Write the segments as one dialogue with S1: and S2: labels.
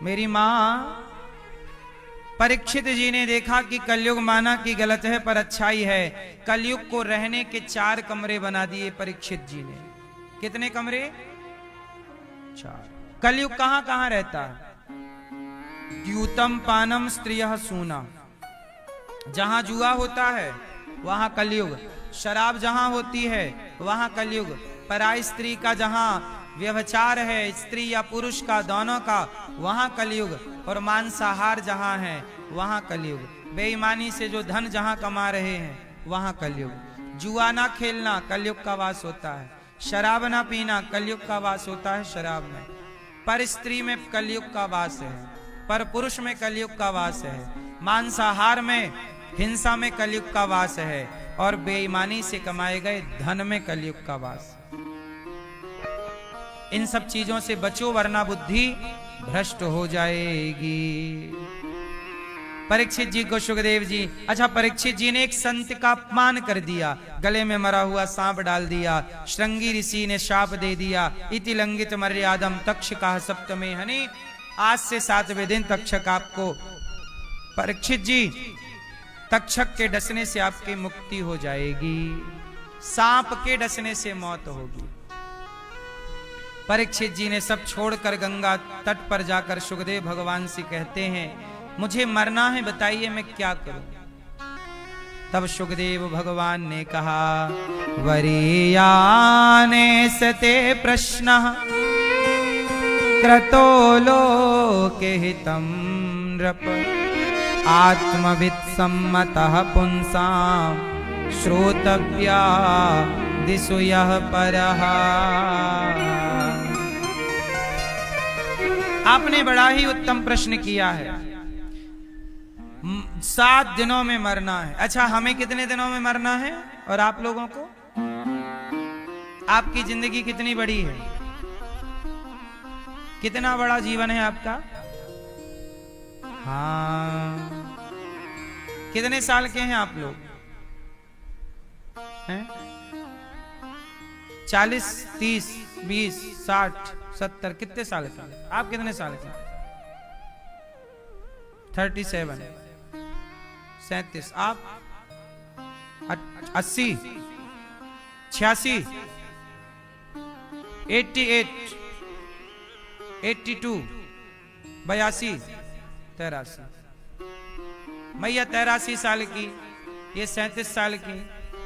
S1: मेरी माँ परीक्षित जी ने देखा कि कलयुग माना कि गलत है पर अच्छाई है। कलयुग को रहने के 4 कमरे बना दिए परीक्षित जी ने। कितने कमरे? 4। कलयुग कहां कहां रहता है? द्यूतम पानम स्त्रियः सूना, जहां जुआ होता है वहां कलयुग। शराब जहां होती है वहां कलयुग। पराई स्त्री का जहां व्यभिचार है, स्त्री या पुरुष का दोनों का, वहां कलयुग। और मांसाहार जहां है वहां कलयुग। बेईमानी से जो धन जहां कमा रहे हैं वहां कलयुग। जुआ ना खेलना कलयुग का वास होता है। शराब ना पीना कलयुग का वास होता है शराब में। पर स्त्री में कलयुग का वास है, पर पुरुष में कलयुग का वास है, मांसाहार में, हिंसा में कलयुग का वास है, और बेईमानी से कमाए गए धन में कलयुग का वास। इन सब चीजों से बचो वरना बुद्धि भ्रष्ट हो जाएगी। परीक्षित जी को सुखदेव जी, अच्छा परीक्षित जी ने एक संत का अपमान कर दिया, गले में मरा हुआ सांप डाल दिया, श्रृंगी ऋषि ने शाप दे दिया। इति लंघित मर्यादम तक्षका सप्तमे हनि। आज से 7वें दिन तक्षक आपको, परीक्षित जी तक्षक के डसने से आपकी मुक्ति हो जाएगी, सांप के डसने से मौत होगी। परीक्षित जी ने सब छोड़कर गंगा तट पर जाकर सुखदेव भगवान से कहते हैं, मुझे मरना है, बताइए मैं क्या करूं। तब सुखदेव भगवान ने कहा, वरीयाने सते प्रश्न क्रतो लोके हितं नृप आत्मवित् सम्मतः पुंसां श्रोतव्या दिशु यः परः। आपने बड़ा ही उत्तम प्रश्न किया है। 7 दिनों में मरना है। अच्छा हमें कितने दिनों में मरना है? और आप लोगों को? आपकी जिंदगी कितनी बड़ी है? कितना बड़ा जीवन है आपका? हाँ, कितने साल के हैं आप लोग? हैं? 40, 30, 20, 60, 70, कितने साल के? आप कितने साल के? 37, 37। आप 80, 86, 88, 82, 82, 83। मैया 83 साल की, ये 37 साल की।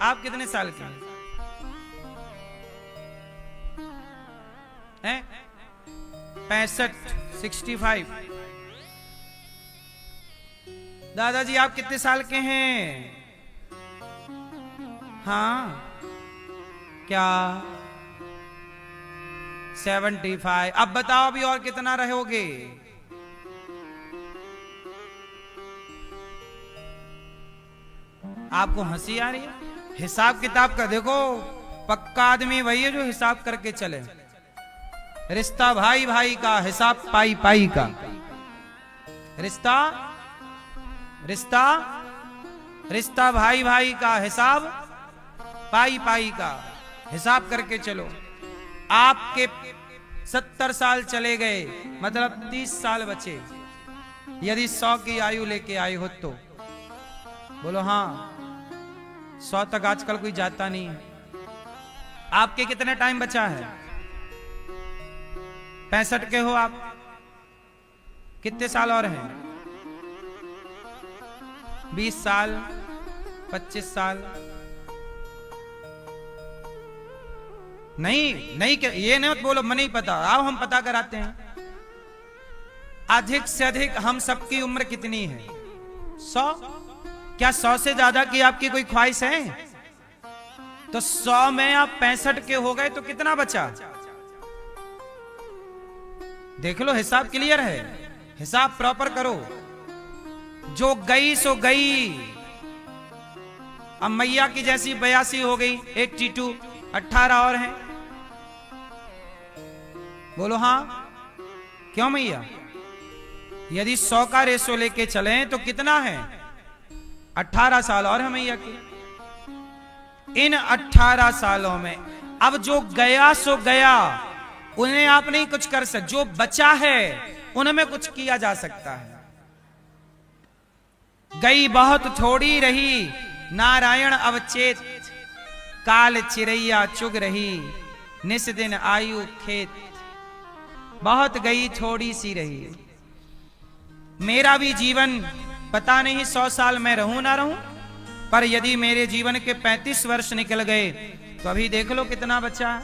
S1: आप कितने साल के हैं? 65, 65। दादाजी आप कितने साल के हैं? हाँ क्या? 75। अब बताओ अभी और कितना रहोगे? आपको हंसी आ रही है? हिसाब किताब का देखो, पक्का आदमी वही है जो हिसाब करके चले। रिश्ता भाई भाई का, हिसाब पाई पाई का। रिश्ता रिश्ता रिश्ता भाई भाई का, हिसाब पाई पाई का। हिसाब करके चलो। आपके 70 साल चले गए, मतलब 30 साल बचे। यदि 100 की आयु लेके आए हो तो बोलो हाँ। 100 तक आजकल कोई जाता नहीं है। आपके कितना टाइम बचा है? 65 के हो आप। कितने साल और हैं? 20 साल, 25 साल। नहीं क्या ये नहीं बोलो मैं नहीं पता। आओ हम पता कराते हैं। अधिक से अधिक हम सबकी उम्र कितनी है? 100। क्या 100 से ज्यादा की आपकी कोई ख्वाहिश है? तो 100 में आप 65 के हो गए तो कितना बचा? देख लो, हिसाब क्लियर है। हिसाब प्रॉपर करो। जो गई सो गई। अब मैया की जैसी 82 हो गई, 82, 18 और हैं। बोलो हाँ। क्यों मैया? यदि 100 का रेशो लेके चले तो कितना है? 18 साल और है मैया की। इन 18 सालों में अब जो गया सो गया, उन्हें आप नहीं कुछ कर सकते। जो बचा है उनमें कुछ किया जा सकता है। गई बहुत थोड़ी रही नारायण अवचेत, काल चिरैया चुग रही निस दिन आयु खेत। बहुत गई थोड़ी सी रही। मेरा भी जीवन पता नहीं 100 साल में रहूं ना रहूं, पर यदि मेरे जीवन के 35 वर्ष निकल गए तो अभी देख लो कितना बचा है।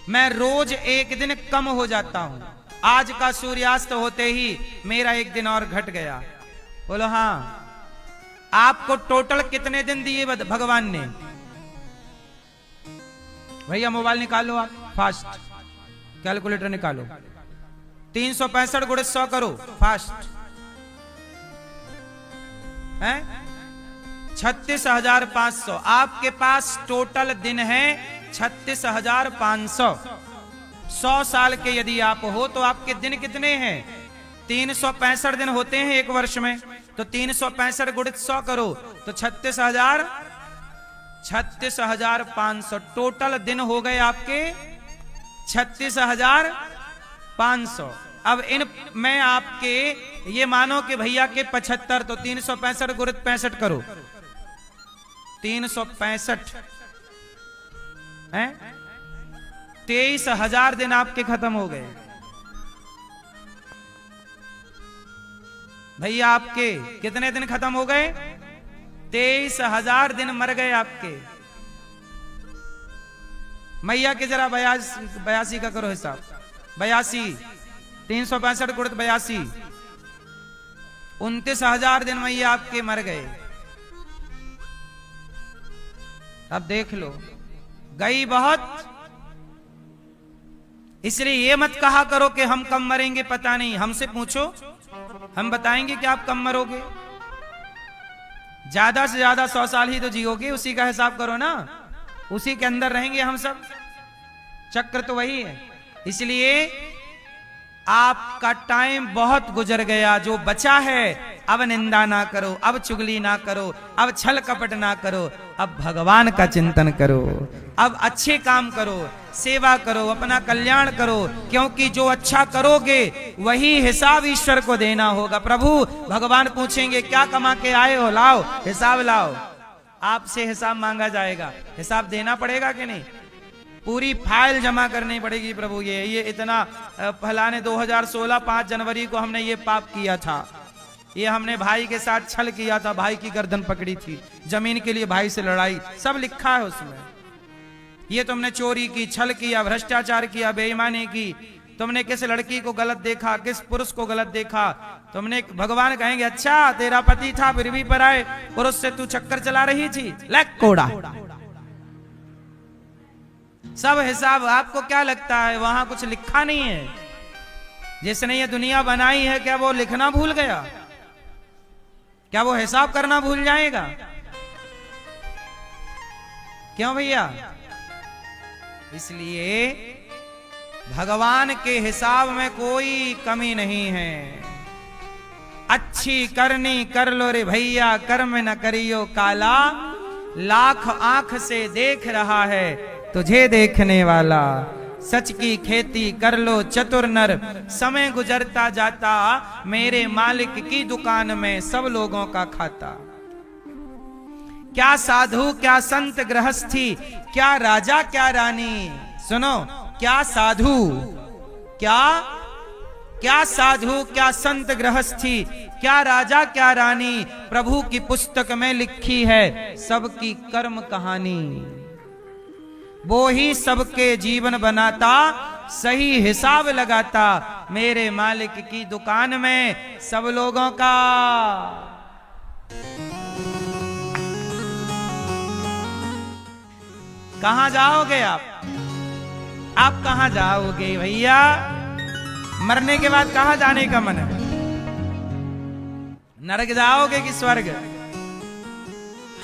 S1: मैं रोज एक दिन कम हो जाता हूं। आज का सूर्यास्त होते ही मेरा एक दिन और घट गया। बोलो हाँ। आपको टोटल कितने दिन दिए भगवान ने? भैया मोबाइल निकालो, आप फास्ट कैलकुलेटर निकालो। 365 गुणे 100 करो फास्ट है 36,500। आपके पास टोटल दिन है 36,500। 100 साल के यदि आप हो तो आपके दिन कितने हैं? 365 दिन होते हैं एक वर्ष में, तो 365 गुणित 100 करो तो 36,500 टोटल दिन हो गए आपके 36,500। अब इन मैं आपके ये मानो कि भैया के 75, तो 365 गुणित 65 करो। 365 है 23,000 दिन आपके खत्म हो गए। भैया आपके कितने दिन खत्म हो गए? 23,000 दिन मर गए आपके। मैया के जरा 82 का करो हिसाब। 82 365 गुणित 82 29,000 दिन मैया आपके मर गए। अब देख लो गई बहुत। इसलिए ये मत कहा करो कि हम कम मरेंगे, पता नहीं। हमसे पूछो, हम बताएंगे कि आप कम मरोगे। ज्यादा से ज्यादा 100 साल ही तो जियोगे, उसी का हिसाब करो ना। उसी के अंदर रहेंगे हम सब, चक्र तो वही है। इसलिए आपका टाइम बहुत गुजर गया। जो बचा है अब निंदा ना करो, अब चुगली ना करो, अब छल कपट ना करो, अब भगवान का चिंतन करो, अब अच्छे काम करो, सेवा करो, अपना कल्याण करो। क्योंकि जो अच्छा करोगे वही हिसाब ईश्वर को देना होगा। प्रभु भगवान पूछेंगे क्या कमा के आए हो, लाओ हिसाब लाओ। आपसे हिसाब मांगा जाएगा, हिसाब देना पड़ेगा कि नहीं? पूरी फाइल जमा करनी पड़ेगी। प्रभु ये इतना फलाने 2016 5 जनवरी को हमने ये पाप किया था, ये हमने भाई के साथ छल किया था, भाई की गर्दन पकड़ी थी, जमीन के लिए भाई से लड़ाई, सब लिखा है उसमें। ये तुमने चोरी की, छल किया, भ्रष्टाचार किया, बेईमानी की, तुमने किस लड़की को गलत देखा, किस पुरुष को गलत देखा, तुमने। भगवान कहेंगे अच्छा तेरा पति था फिर भी पराए पुरुष से तू चक्कर चला रही थी, लग कोड़ा। सब हिसाब। आपको क्या लगता है वहां कुछ लिखा नहीं है? जिसने ये दुनिया बनाई है क्या वो लिखना भूल गया? क्या वो हिसाब करना भूल जाएगा? क्यों भैया? इसलिए भगवान के हिसाब में कोई कमी नहीं है। अच्छी करनी कर लो रे भैया, कर्म न करियो काला। लाख आंख से देख रहा है तुझे देखने वाला। सच की खेती कर लो चतुर नर, समय गुजरता जाता मेरे मालिक की दुकान में सब लोगों का खाता। क्या साधु क्या संत गृहस्थी, क्या राजा क्या रानी। सुनो, क्या साधु क्या साधु क्या संत गृहस्थी, क्या राजा क्या रानी। प्रभु की पुस्तक में लिखी है सबकी कर्म कहानी। वो ही सबके जीवन बनाता, सही हिसाब लगाता मेरे मालिक की दुकान में सब लोगों का। कहां जाओगे आप कहां जाओगे भैया? मरने के बाद कहां जाने का मन है? नरक जाओगे कि स्वर्ग?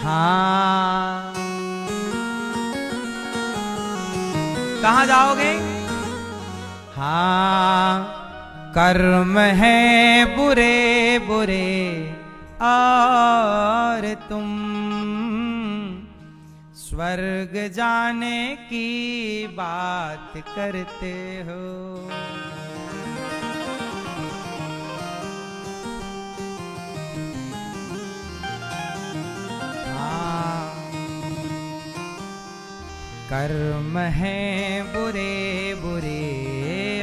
S1: हाँ, कहां जाओगे? हाँ, कर्म है बुरे बुरे और तुम स्वर्ग जाने की बात करते हो। कर्म है बुरे बुरे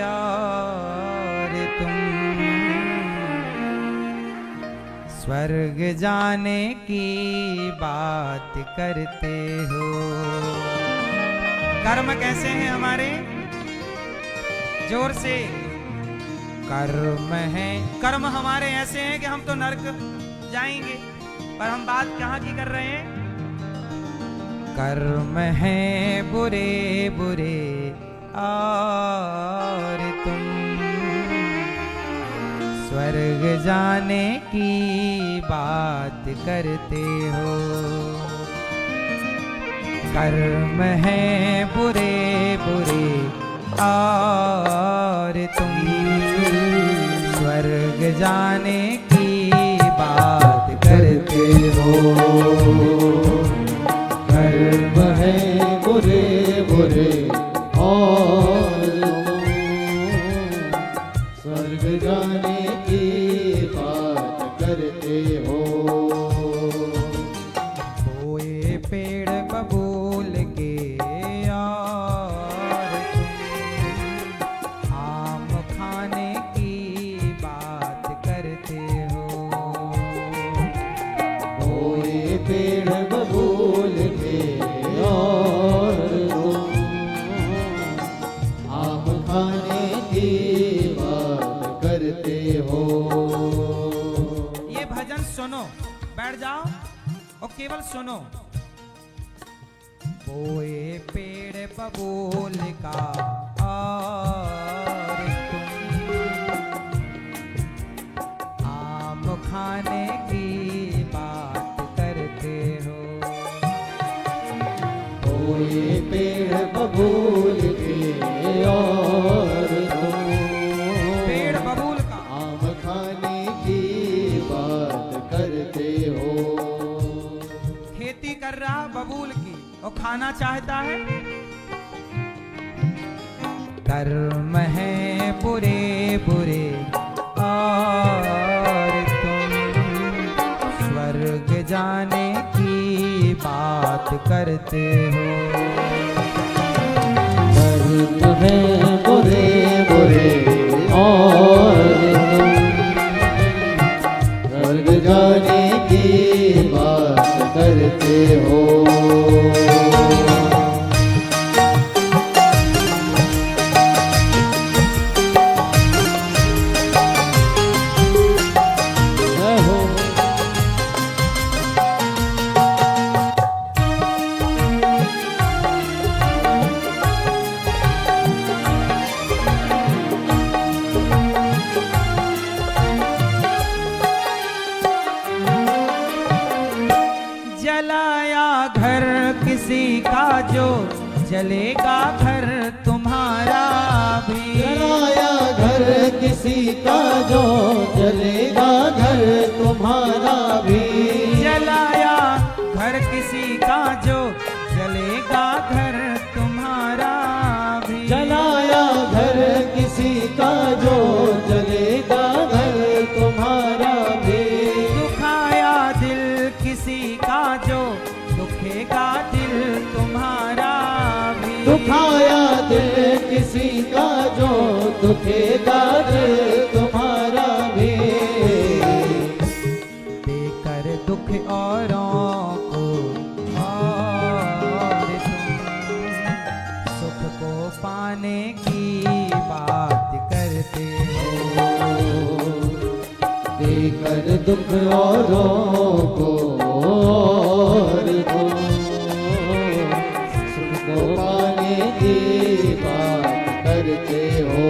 S1: और तुम स्वर्ग जाने की बात करते हो। कर्म कैसे हैं हमारे? जोर से। कर्म है, कर्म हमारे ऐसे हैं कि हम तो नरक जाएंगे, पर हम बात कहाँ की कर रहे हैं? कर्म है बुरे बुरे और तुम स्वर्ग जाने की बात करते हो। कर्म है बुरे बुरे और तुम स्वर्ग जाने की बात करते हो।
S2: कर्म है बुरे बुरे और तुम स्वर्ग जाने की बात करते हो।
S1: बोए पेड़ बबूल के और तुम आम खाने की बात करते हो।
S2: बोए पेड़ बबूल के और तुम आम खाने की बात करते हो।
S1: ये भजन सुनो, बैठ जाओ और केवल सुनो। बोए पेड़ बबूल का और तुम आम खाने की बात करते हो।
S2: बोए पेड़ बबूल के और तुम
S1: पेड़ बबूल का
S2: आम खाने की बात करते हो।
S1: खेती कर रहा बबूल की और खाना चाहता है। कर्म है बुरे बुरे और तुम स्वर्ग जाने की बात करते हो।
S2: कर्म है बुरे बुरे और तुम स्वर्ग जाने की बात करते हो।
S1: जलाया घर किसी का जो जलेगा घर तुम्हारा भी।
S2: जलाया घर किसी का जो जलेगा घर तुम्हारा भी।
S1: जलाया घर किसी का जो जलेगा घर तुम्हारा भी।
S2: जलाया घर किसी का जो जलेगा घर तुम्हारा भी।
S1: दुखाया दिल किसी का जो दुखेगा दिल तुम्हारा भी।
S2: दुखाया दिल किसी का जो दुखेगा दिल तुम्हारा भी।
S1: देकर दुख औरों को और तुम सुख को पाने की बात करते हो।
S2: देकर दुख औरों को और तुम सुख को पाने की बात करते हो।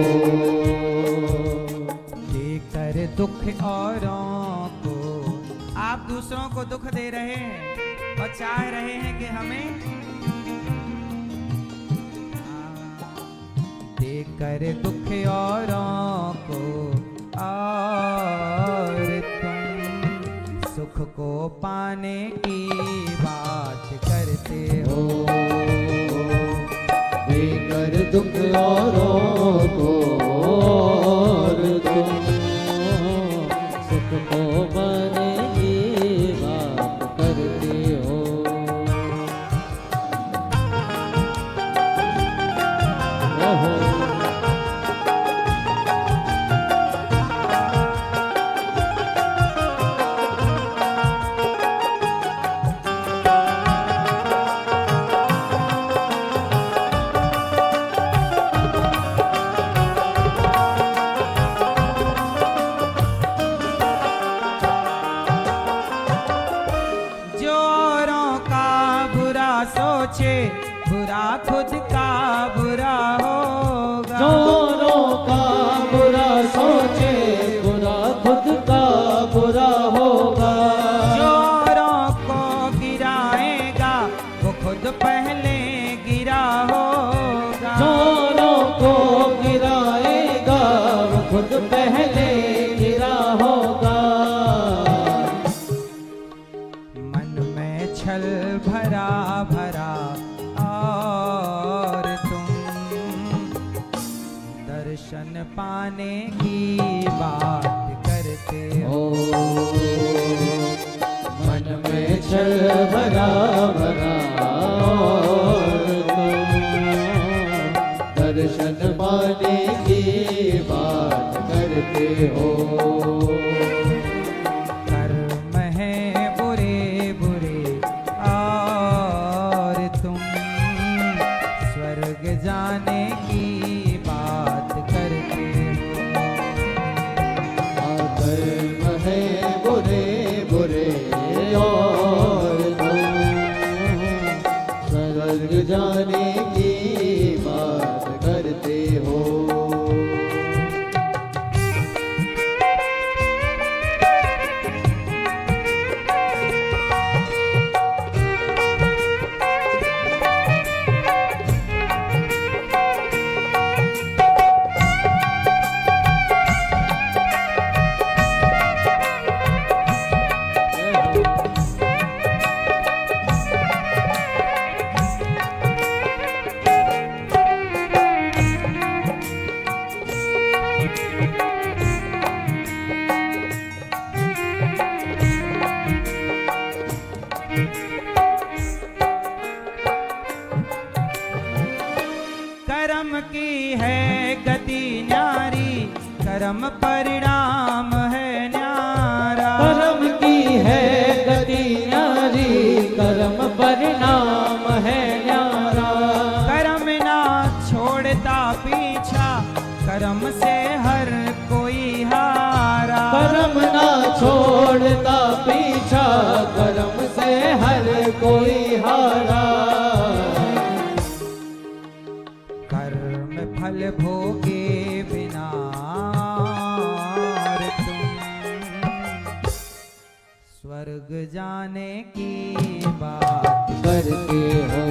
S1: देकर दुख औरों को, आप दूसरों को दुख दे रहे हैं और चाह रहे हैं कि हमें देकर दुख औरों को और तुम सुख को पाने की बात करते हो।
S2: देकर दुख औरों को और तुम सुख को पाने की बात करते हो। खुद पहले गिरा होगा।
S1: मन में छल भरा भरा और तुम दर्शन पाने की बात करते हो।
S2: मन में छल भरा भरा और तुम दर्शन पाने की बात करते हो।
S1: कर्म है बुरे बुरे और तुम स्वर्ग जाने की बात करते हो।
S2: कर्म है बुरे बुरे और तुम स्वर्ग जाने की बात करते हो।
S1: कर्म की है गति न्यारी, कर्म परिणाम है न्यारा।
S2: कर्म की है गति न्यारी, कर्म परिणाम है न्यारा।
S1: कर्म ना छोड़ता पीछा, कर्म से हर कोई हारा।
S2: कर्म ना छोड़ता पीछा, कर्म से हर कोई हारा।
S1: कर्म फल भोगे बिना और तुम स्वर्ग जाने की बात
S2: करते हो।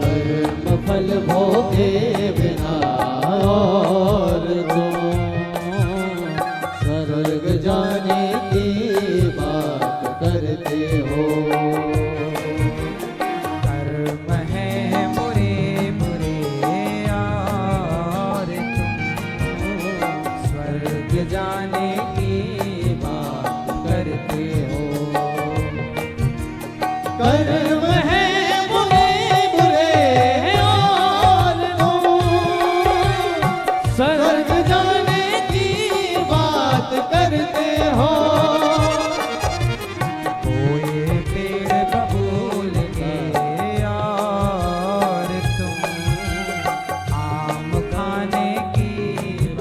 S2: कर्म फल भोगे बिना और तुम स्वर्ग जाने की बात करते हो।
S1: कर्म है बुरे बुरे और तुम स्वर्ग जाने की बात करते हो।
S2: कर्म है बुरे बुरे और तुम स्वर्ग जाने की बात करते हो।
S1: कोई पेड़ बबूल के और तुम आम खाने की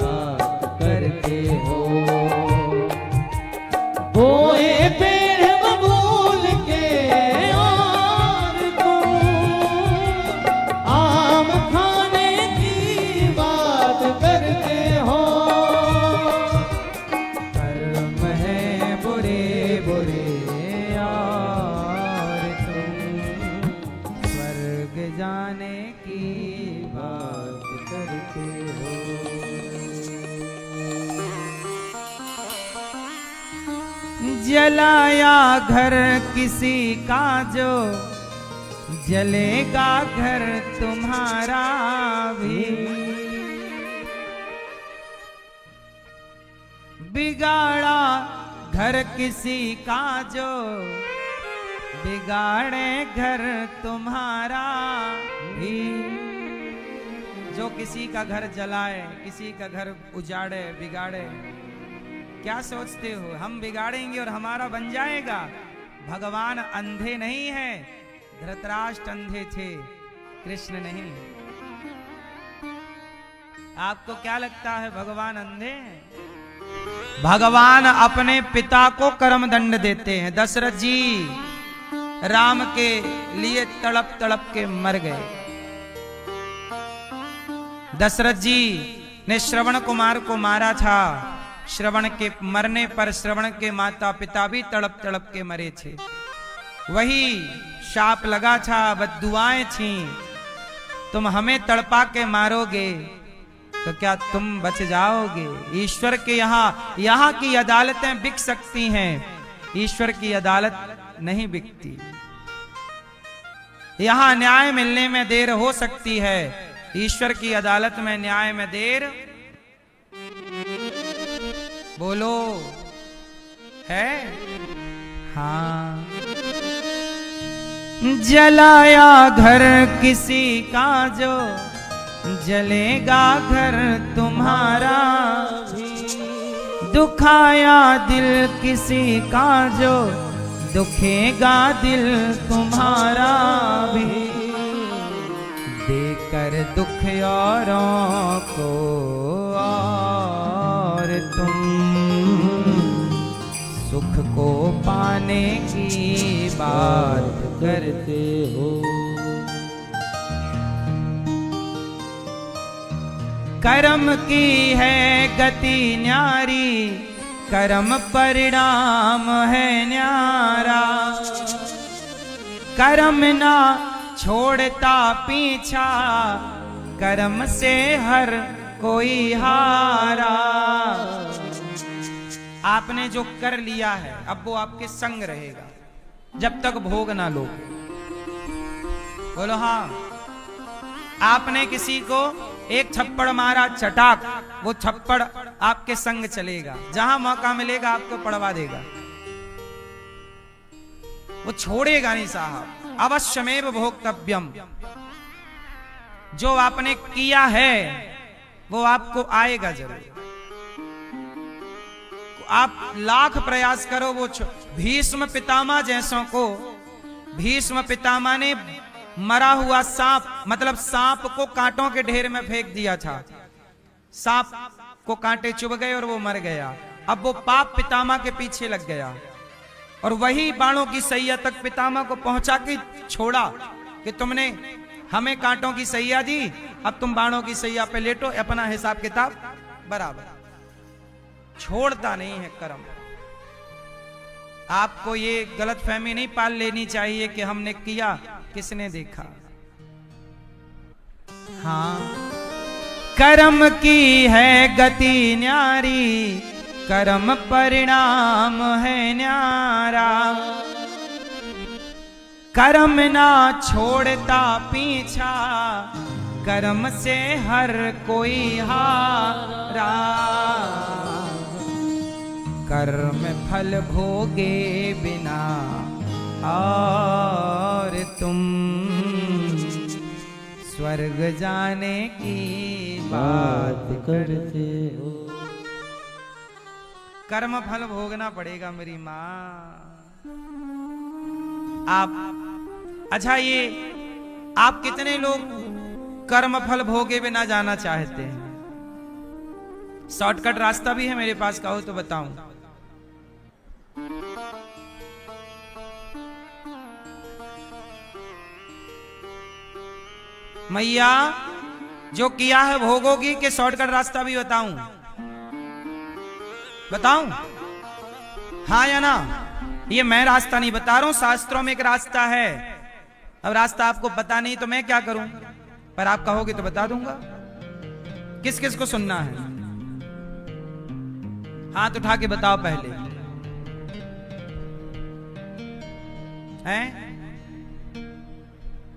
S1: बात करते हो।
S2: बोए पेड़ बबूल के और तुम आम खाने की बात करते हो।
S1: कर्म है बुरे बुरे और तुम स्वर्ग जाने की बात करते हो। जलाया घर किसी का जो जलेगा घर तुम्हारा भी। बिगाड़ा घर किसी का जो बिगाड़े घर तुम्हारा भी। जो किसी का घर जलाए, किसी का घर उजाड़े बिगाड़े, क्या सोचते हो हम बिगाड़ेंगे और हमारा बन जाएगा? भगवान अंधे नहीं है, धृतराष्ट्र अंधे थे, कृष्ण नहीं। आपको क्या लगता है भगवान अंधे हैं? भगवान अपने पिता को कर्म दंड देते हैं। दशरथ जी राम के लिए तड़प तड़प के मर गए। दशरथ जी ने श्रवण कुमार को मारा था। श्रवण के मरने पर श्रवण के माता पिता भी तड़प तड़प के मरे थे। वही शाप लगा था, बद्दुआएं थी, तुम हमें तड़पा के मारोगे तो क्या तुम बच जाओगे? ईश्वर के यहाँ की अदालतें बिक सकती हैं, ईश्वर की अदालत नहीं बिकती। यहां न्याय मिलने में देर हो सकती है, ईश्वर की अदालत में न्याय में देर बोलो है। हाँ, जलाया घर किसी का जो जलेगा घर तुम्हारा भी, दुखाया दिल किसी का जो दुखेगा दिल तुम्हारा भी, देकर दुख औरों को और तुम सुख को पाने की बात करते हो। कर्म की है गति न्यारी, कर्म परिणाम है न्यारा, कर्म ना छोड़ता पीछा, कर्म से हर कोई हारा। आपने जो कर लिया है अब वो आपके संग रहेगा जब तक भोग ना लो। बोलो हाँ। आपने किसी को एक थप्पड़ मारा चटाक, वो थप्पड़ आपके संग चलेगा, जहां मौका मिलेगा आपको पड़वा देगा, वो छोड़ेगा नहीं साहब। अवश्यमेव भोक्तव्यम, जो आपने किया है वो आपको आएगा जरूर। आप लाख प्रयास करो, वो भीष्म पितामह जैसों को, भीष्म पितामह ने मरा हुआ सांप, मतलब सांप को कांटों के ढेर में फेंक दिया था, सांप को कांटे चुभ गए और वो मर गया। अब वो पाप पितामह के पीछे लग गया और वही बाणों की सैया तक पितामह को पहुंचा के छोड़ा कि तुमने हमें कांटों की सैया दी, अब तुम बाणों की सैया पे लेटो, अपना हिसाब किताब बराबर। छोड़ता नहीं है कर्म। आपको ये गलतफहमी नहीं पाल लेनी चाहिए कि हमने किया, किसने देखा। हाँ, कर्म की है गति न्यारी, कर्म परिणाम है न्यारा, कर्म ना छोड़ता पीछा, कर्म से हर कोई हारा। कर्म फल भोगे बिना और तुम स्वर्ग जाने की बात करते हो। कर्म फल भोगना पड़ेगा मेरी माँ। आप अच्छा, ये आप कितने लोग कर्म फल भोगे बिना जाना चाहते हैं? शॉर्टकट रास्ता भी है मेरे पास, कहो तो बताऊं। मैया जो किया है भोगोगी, के शॉर्टकट रास्ता भी बताऊं? बताऊं हाँ या ना? ये मैं रास्ता नहीं बता रहा हूं, शास्त्रों में एक रास्ता है। अब रास्ता आपको पता नहीं तो मैं क्या करूं, पर आप कहोगे तो बता दूंगा। किस किस को सुनना है? हाथ उठा के बताओ पहले। हैं?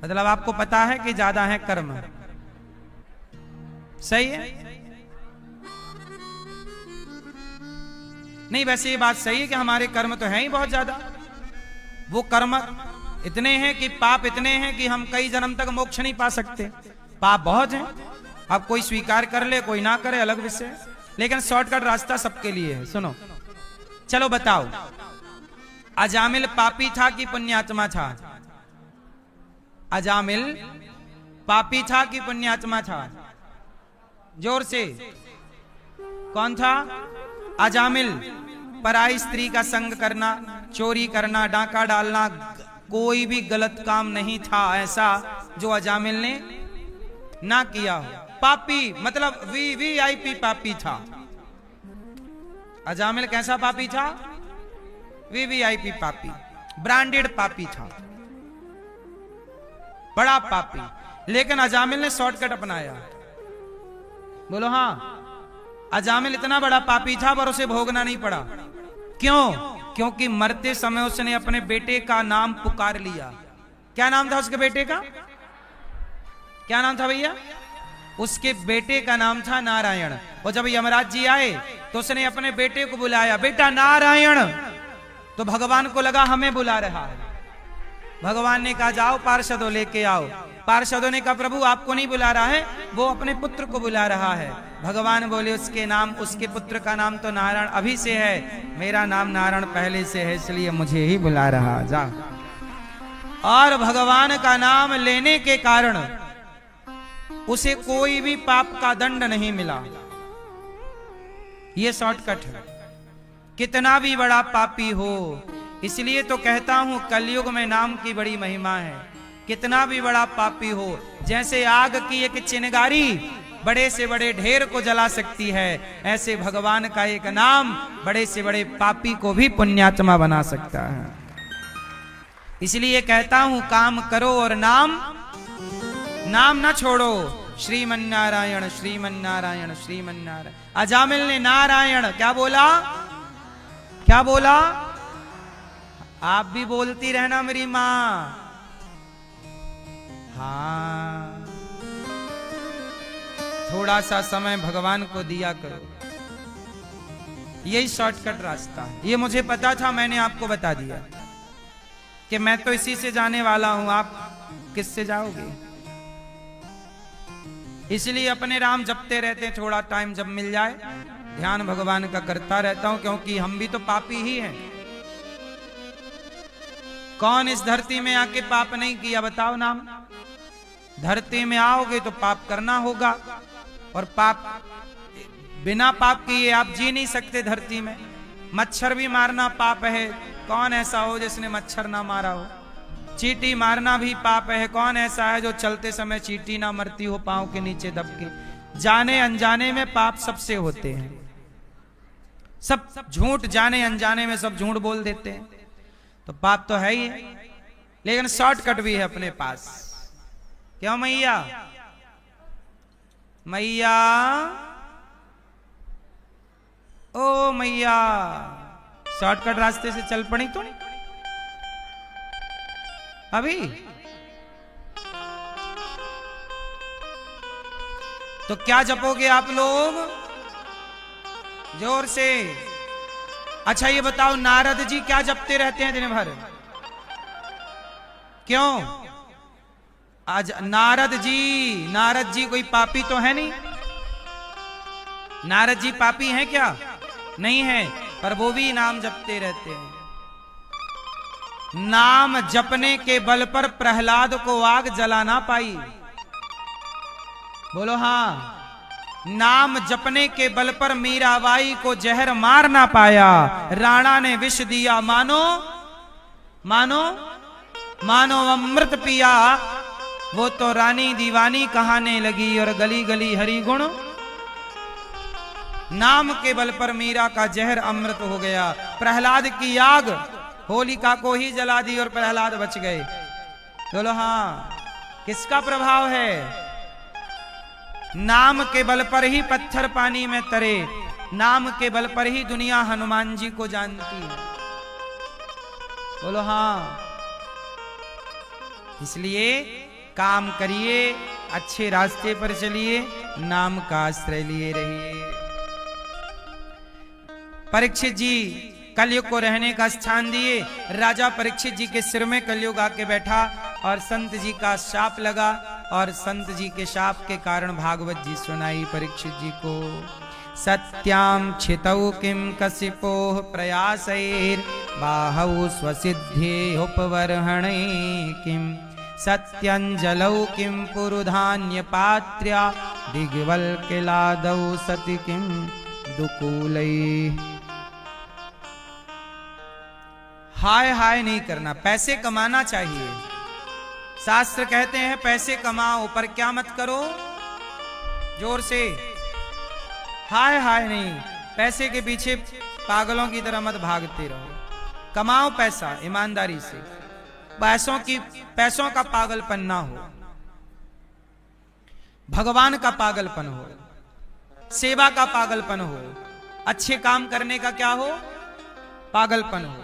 S1: मतलब आपको पता है कि ज्यादा है कर्म, सही है? नहीं, वैसे ये बात सही है कि हमारे कर्म तो हैं ही बहुत ज्यादा। वो कर्म इतने हैं कि पाप इतने हैं कि हम कई जन्म तक मोक्ष नहीं पा सकते। पाप बहुत हैं, अब कोई स्वीकार कर ले कोई ना करे, अलग विषय। लेकिन शॉर्टकट रास्ता सबके लिए है, सुनो। चलो बताओ, अजामिल पापी था कि पुण्यात्मा था? अजामिल पापी था कि पुण्यात्मा था? जोर से। कौन था? अजामिल। पराई स्त्री का संग करना, चोरी करना, डांका डालना, कोई भी गलत काम नहीं था ऐसा जो अजामिल ने ना किया हो। पापी मतलब वीवीआईपी पापी था। अजामिल कैसा पापी था? वीवीआईपी पापी, ब्रांडेड पापी था, बड़ा पापी। लेकिन अजामिल ने शॉर्टकट अपनाया। बोलो हाँ। अजामिल इतना बड़ा पापी था पर उसे भोगना नहीं पड़ा। क्यों? क्योंकि मरते समय उसने अपने बेटे का नाम पुकार लिया। क्या नाम था उसके बेटे का? क्या नाम था भैया? उसके बेटे का नाम था नारायण। और जब यमराज जी आए तो उसने अपने बेटे को बुलाया, बेटा नारायण। तो भगवान को लगा हमें बुला रहा है। भगवान ने कहा जाओ पार्षदों लेके आओ। पार्षदों ने कहा प्रभु आपको नहीं बुला रहा है, वो अपने पुत्र को बुला रहा है। भगवान बोले उसके नाम, उसके पुत्र का नाम तो नारायण अभी से है, मेरा नाम नारायण पहले से है, इसलिए मुझे ही बुला रहा। जा। और भगवान का नाम लेने के कारण उसे कोई भी पाप का दंड नहीं मिला। यह शॉर्टकट है। कितना भी बड़ा पापी हो, इसलिए तो कहता हूं कलयुग में नाम की बड़ी महिमा है। कितना भी बड़ा पापी हो, जैसे आग की एक चिंगारी बड़े से बड़े ढेर को जला सकती है, ऐसे भगवान का एक नाम बड़े से बड़े पापी को भी पुण्यात्मा बना सकता है। इसलिए कहता हूं काम करो और नाम ना छोड़ो। श्रीमन्नारायण श्रीमन्नारायण श्रीमन्नारायण। अजामिल ने नारायण क्या बोला? क्या बोला? आप भी बोलती रहना मेरी मां। हाँ, थोड़ा सा समय भगवान को दिया करो, यही शॉर्टकट रास्ता है। ये मुझे पता था, मैंने आपको बता दिया कि मैं तो इसी से जाने वाला हूं, आप किससे जाओगे? इसलिए अपने राम जपते रहते हैं। थोड़ा टाइम जब मिल जाए ध्यान भगवान का करता रहता हूं, क्योंकि हम भी तो पापी ही हैं। कौन इस धरती में आके पाप नहीं किया? बताओ नाम। धरती में आओगे तो पाप करना होगा, और पाप बिना पाप किए आप जी नहीं सकते धरती में। मच्छर भी मारना पाप है, कौन ऐसा हो जिसने मच्छर ना मारा हो? चींटी मारना भी पाप है, कौन ऐसा है जो चलते समय चींटी ना मरती हो पांव के नीचे दब के? जाने अनजाने में पाप सबसे होते हैं। सब झूठ जाने अनजाने में सब झूठ बोल देते हैं, तो पाप तो है ही है। लेकिन शॉर्टकट भी है अपने पास। क्यों मैया? मैया ओ मैया, शॉर्टकट रास्ते से चल पड़ी तुम अभी। तो क्या जपोगे आप लोग? जोर से। अच्छा ये बताओ, नारद जी क्या जपते रहते हैं दिन भर? क्यों? आज नारद जी कोई पापी तो है नहीं। नारद जी पापी हैं क्या? नहीं है, पर वो भी नाम जपते रहते हैं। नाम जपने के बल पर प्रहलाद को आग जला ना पाई। बोलो हाँ। नाम जपने के बल पर मीराबाई को जहर मार ना पाया। राणा ने विष दिया, मानो मानो मानो अमृत पिया। वो तो रानी दीवानी कहाने लगी और गली गली हरि गुण। नाम के बल पर मीरा का जहर अमृत हो गया। प्रहलाद की आग होलिका को ही जला दी और प्रहलाद बच गए। बोलो हाँ। किसका प्रभाव है? नाम के बल पर ही पत्थर पानी में तरे। नाम के बल पर ही दुनिया हनुमान जी को जानती है। बोलो हाँ। इसलिए काम करिए, अच्छे रास्ते पर चलिए, नाम का आश्रय लिए रहिए। परीक्षित जी कलयुग को रहने का स्थान दिए। राजा परीक्षित जी के सिर में कलयुग आके बैठा और संत जी का शाप लगा, और संत जी के शाप के कारण भागवत जी सुनाई परीक्षित जी को। सत्याम छितौ किम कसिपोह प्रयासैर बाहौ स्वसिद्धे उपवर्हणे किम सत्यंजलौ किम पुरुधान्य पात्र्या दिग्वल्किलादौ सति किम दुकूलै। हाय हाय नहीं करना, पैसे कमाना चाहिए। शास्त्र कहते हैं पैसे कमाओ, पर क्या मत करो? जोर से। हाय हाय नहीं, पैसे के पीछे पागलों की तरह मत भागते रहो। कमाओ पैसा ईमानदारी से। पैसों का पागलपन ना हो, भगवान का पागलपन हो। सेवा का पागलपन हो, अच्छे काम करने का क्या हो, पागलपन हो।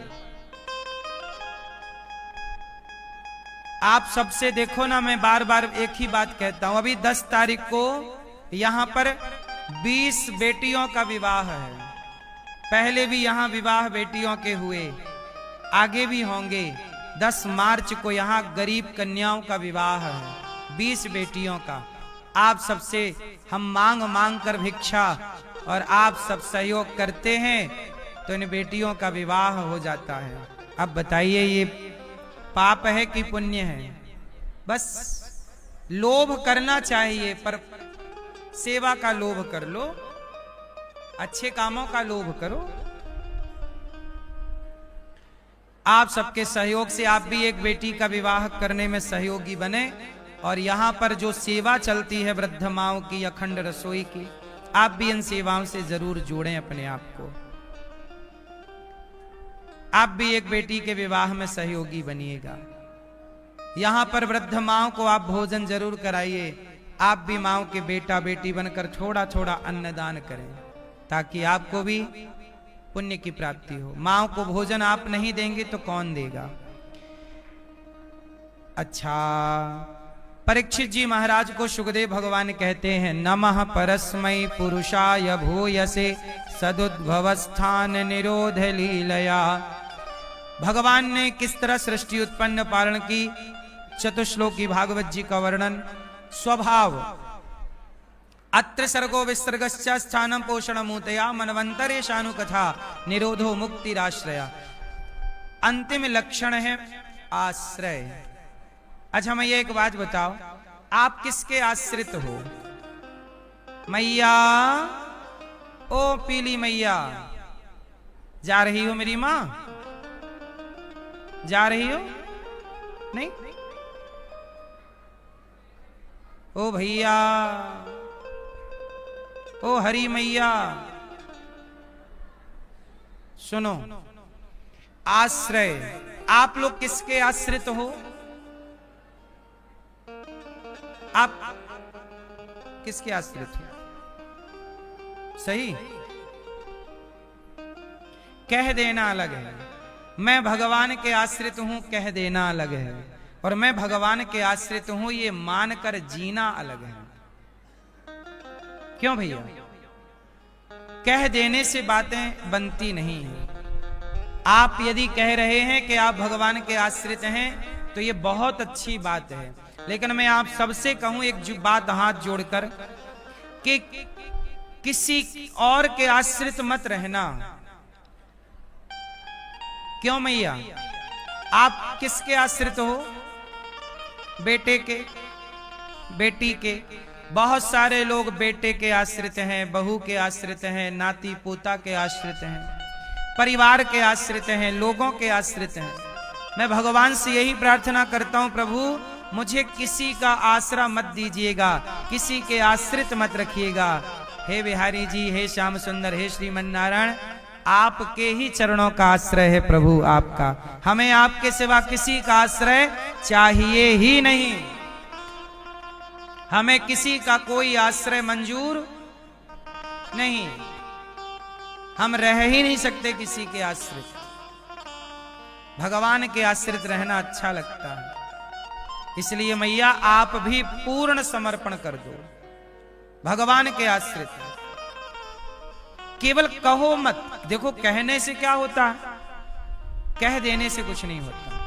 S1: आप सबसे देखो ना, मैं बार बार एक ही बात कहता हूं, अभी 10 तारीख को यहां पर 20 बेटियों का विवाह है। पहले भी यहां विवाह बेटियों के हुए, आगे भी होंगे। 10 मार्च को यहां गरीब कन्याओं का विवाह है, 20 बेटियों का। आप सबसे हम मांग मांग कर भिक्षा, और आप सब सहयोग करते हैं तो इन बेटियों का विवाह हो जाता है। अब बताइए ये पाप है कि पुण्य है? बस लोभ करना चाहिए, पर सेवा का लोभ कर लो, अच्छे कामों का लोभ करो। आप सबके सहयोग से आप भी एक बेटी का विवाह करने में सहयोगी बने, और यहां पर जो सेवा चलती है वृद्ध माओं की, अखंड रसोई की, आप भी इन सेवाओं से जरूर जोड़ें अपने आप को। आप भी एक बेटी के विवाह में सहयोगी बनिएगा। यहां पर वृद्ध माओं को आप भोजन जरूर कराइए। आप भी माओं के बेटा बेटी बनकर थोड़ा थोड़ा अन्नदान करें, ताकि आपको भी पुण्य की प्राप्ति हो। माओं को भोजन आप नहीं देंगे तो कौन देगा? अच्छा, परीक्षित जी महाराज को सुखदेव भगवान कहते हैं, नमः परस्मै पुरुषाय भूयसे सदुद्भवस्थान निरोध लीलया। भगवान ने किस तरह सृष्टि उत्पन्न पालन की, चतुश्लोकी भागवत जी का वर्णन। स्वभाव अत्र सर्गो विसर्गश्च स्थानम पोषणमूतया मनवंतरे शानु कथा निरोधो मुक्तिराश्रया। अंतिम लक्षण है आश्रय। अच्छा मैं ये एक बात बताओ, आप किसके आश्रित हो? मैया, ओ पीली मैया, जा रही हो मेरी मां? जा रही हो? नहीं? ओ भैया, ओ हरी मैया, सुनो, आश्रय। आप लोग किसके आश्रित हो? आप किसके आश्रित हो? सही कह देना अलग है, मैं भगवान के आश्रित हूं कह देना अलग है, और मैं भगवान के आश्रित हूं ये मानकर जीना अलग है। क्यों भैया? कह देने से बातें बनती नहीं है। आप यदि कह रहे हैं कि आप भगवान के आश्रित हैं तो ये बहुत अच्छी बात है, लेकिन मैं आप सबसे कहूं एक बात हाथ जोड़कर कि किसी और के आश्रित मत रहना। क्यों मैया? आप किसके आश्रित हो? बेटे के, बेटी के। बहुत सारे लोग बेटे के आश्रित हैं, बहू के आश्रित हैं, नाती पोता के आश्रित हैं, परिवार के आश्रित हैं, लोगों के आश्रित हैं। मैं भगवान से यही प्रार्थना करता हूं, प्रभु मुझे किसी का आसरा मत दीजिएगा, किसी के आश्रित मत रखिएगा। हे बिहारी जी, हे श्याम सुंदर, हे श्रीमन नारायण, आपके ही चरणों का आश्रय है प्रभु आपका। हमें आपके सिवा किसी का आश्रय चाहिए ही नहीं। हमें किसी का कोई आश्रय मंजूर नहीं। हम रह ही नहीं सकते किसी के आश्रित। भगवान के आश्रित रहना अच्छा लगता है। इसलिए मैया आप भी पूर्ण समर्पण कर दो, भगवान के आश्रित। केवल कहो मत। देखो कहने से क्या होता है, कह देने से कुछ नहीं होता।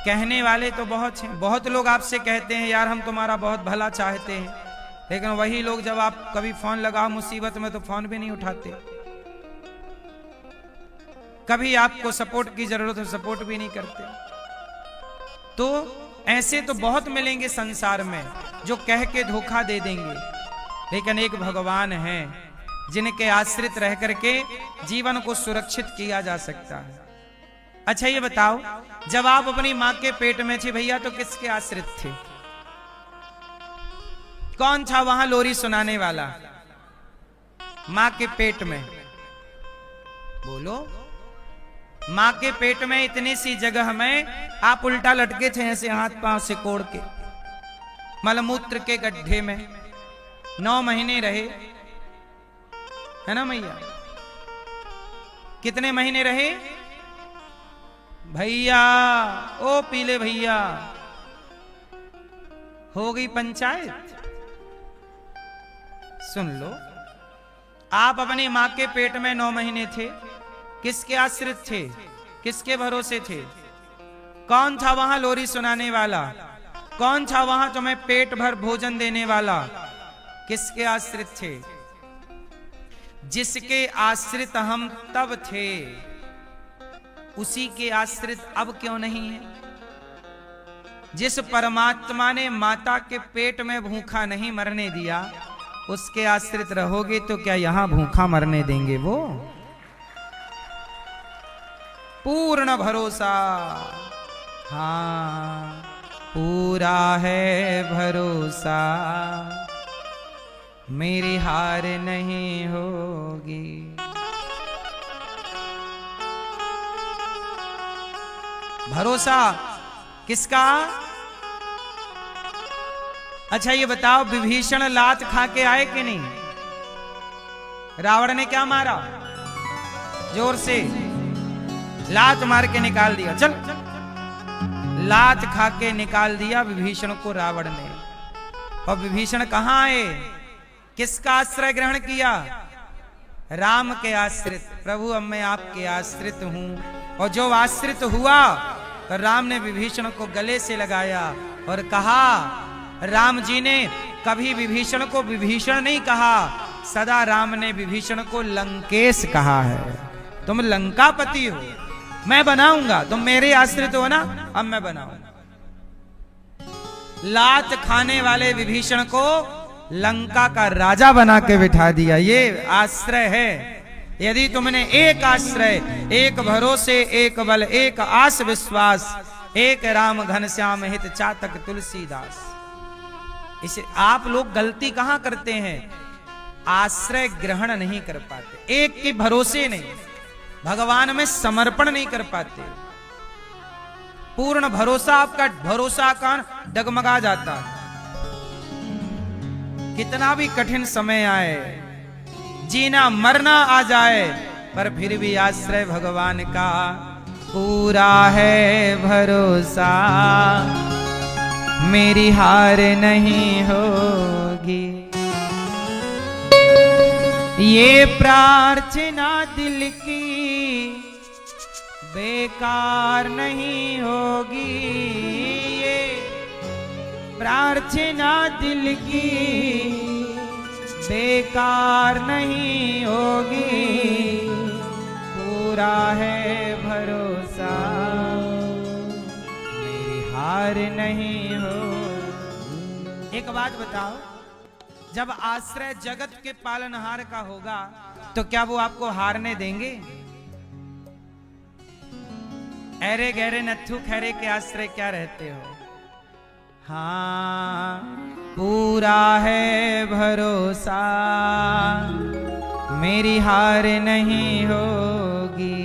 S1: कहने वाले तो बहुत हैं, बहुत लोग आपसे कहते हैं यार हम तुम्हारा बहुत भला चाहते हैं, लेकिन वही लोग जब आप कभी फोन लगाओ मुसीबत में तो फोन भी नहीं उठाते। कभी आपको सपोर्ट की जरूरत हो सपोर्ट भी नहीं करते। तो ऐसे तो बहुत मिलेंगे संसार में जो कह के धोखा दे देंगे, लेकिन एक भगवान है जिनके आश्रित रह करके जीवन को सुरक्षित किया जा सकता है। अच्छा ये बताओ, जब आप अपनी मां के पेट में थे भैया तो किसके आश्रित थे? कौन था वहां लोरी सुनाने वाला? मां के पेट में बोलो। मां के पेट में इतनी सी जगह में आप उल्टा लटके थे ऐसे हाथ पांव से कोड़ के, मलमूत्र के गड्ढे में। 9 महीने रहे, है ना मैया? कितने महीने रहे भैया? ओ पीले भैया, हो गई पंचायत। सुन लो, आप अपनी मां के पेट में 9 महीने थे, किसके आश्रित थे, किसके भरोसे थे? कौन था वहां लोरी सुनाने वाला? कौन था वहां तुम्हें पेट भर भोजन देने वाला? किसके आश्रित थे? जिसके आश्रित हम तब थे, उसी के आश्रित अब क्यों नहीं है? जिस परमात्मा ने माता के पेट में भूखा नहीं मरने दिया, उसके आश्रित रहोगे तो क्या यहां भूखा मरने देंगे वो? पूर्ण भरोसा, हाँ पूरा है भरोसा, मेरी हार नहीं होगी। भरोसा किसका? अच्छा ये बताओ, विभीषण लात खा के आए कि नहीं? रावण ने क्या मारा? जोर से लात मार के निकाल दिया। चल, लात खा के निकाल दिया विभीषण को रावण ने। और विभीषण कहां आए? किसका आश्रय ग्रहण किया? राम के आश्रित। प्रभु अब मैं आपके आश्रित हूं। और जो आश्रित हुआ तो राम ने विभीषण को गले से लगाया और कहा, राम जी ने कभी विभीषण को विभीषण नहीं कहा, सदा राम ने विभीषण को लंकेश कहा है। तुम लंकापति हो, मैं बनाऊंगा, तुम मेरे आश्रित हो ना, अब मैं बनाऊंगा। लात खाने वाले विभीषण को लंका का राजा बना के बिठा दिया। ये आश्रय है। यदि तुमने एक आश्रय, एक भरोसे, एक बल, एक आस विश्वास, एक राम घनश्याम हित चातक तुलसीदास। इसे आप लोग गलती कहां करते हैं? आश्रय ग्रहण नहीं कर पाते, एक के भरोसे नहीं, भगवान में समर्पण नहीं कर पाते। पूर्ण भरोसा, आपका भरोसा का डगमगा जाता है। कितना भी कठिन समय आए, जीना मरना आ जाए, पर फिर भी आश्रय भगवान का पूरा है भरोसा, मेरी हार नहीं होगी। ये प्रार्थना दिल की बेकार नहीं होगी, ये प्रार्थना दिल की बेकार नहीं होगी, पूरा है भरोसा, मेरी हार नहीं हो। एक बात बताओ, जब आश्रय जगत के पालनहार का होगा तो क्या वो आपको हारने देंगे? ऐरे गहरे नत्थु खैरे के आश्रय क्या रहते हो? हाँ पूरा है भरोसा, मेरी हार नहीं होगी।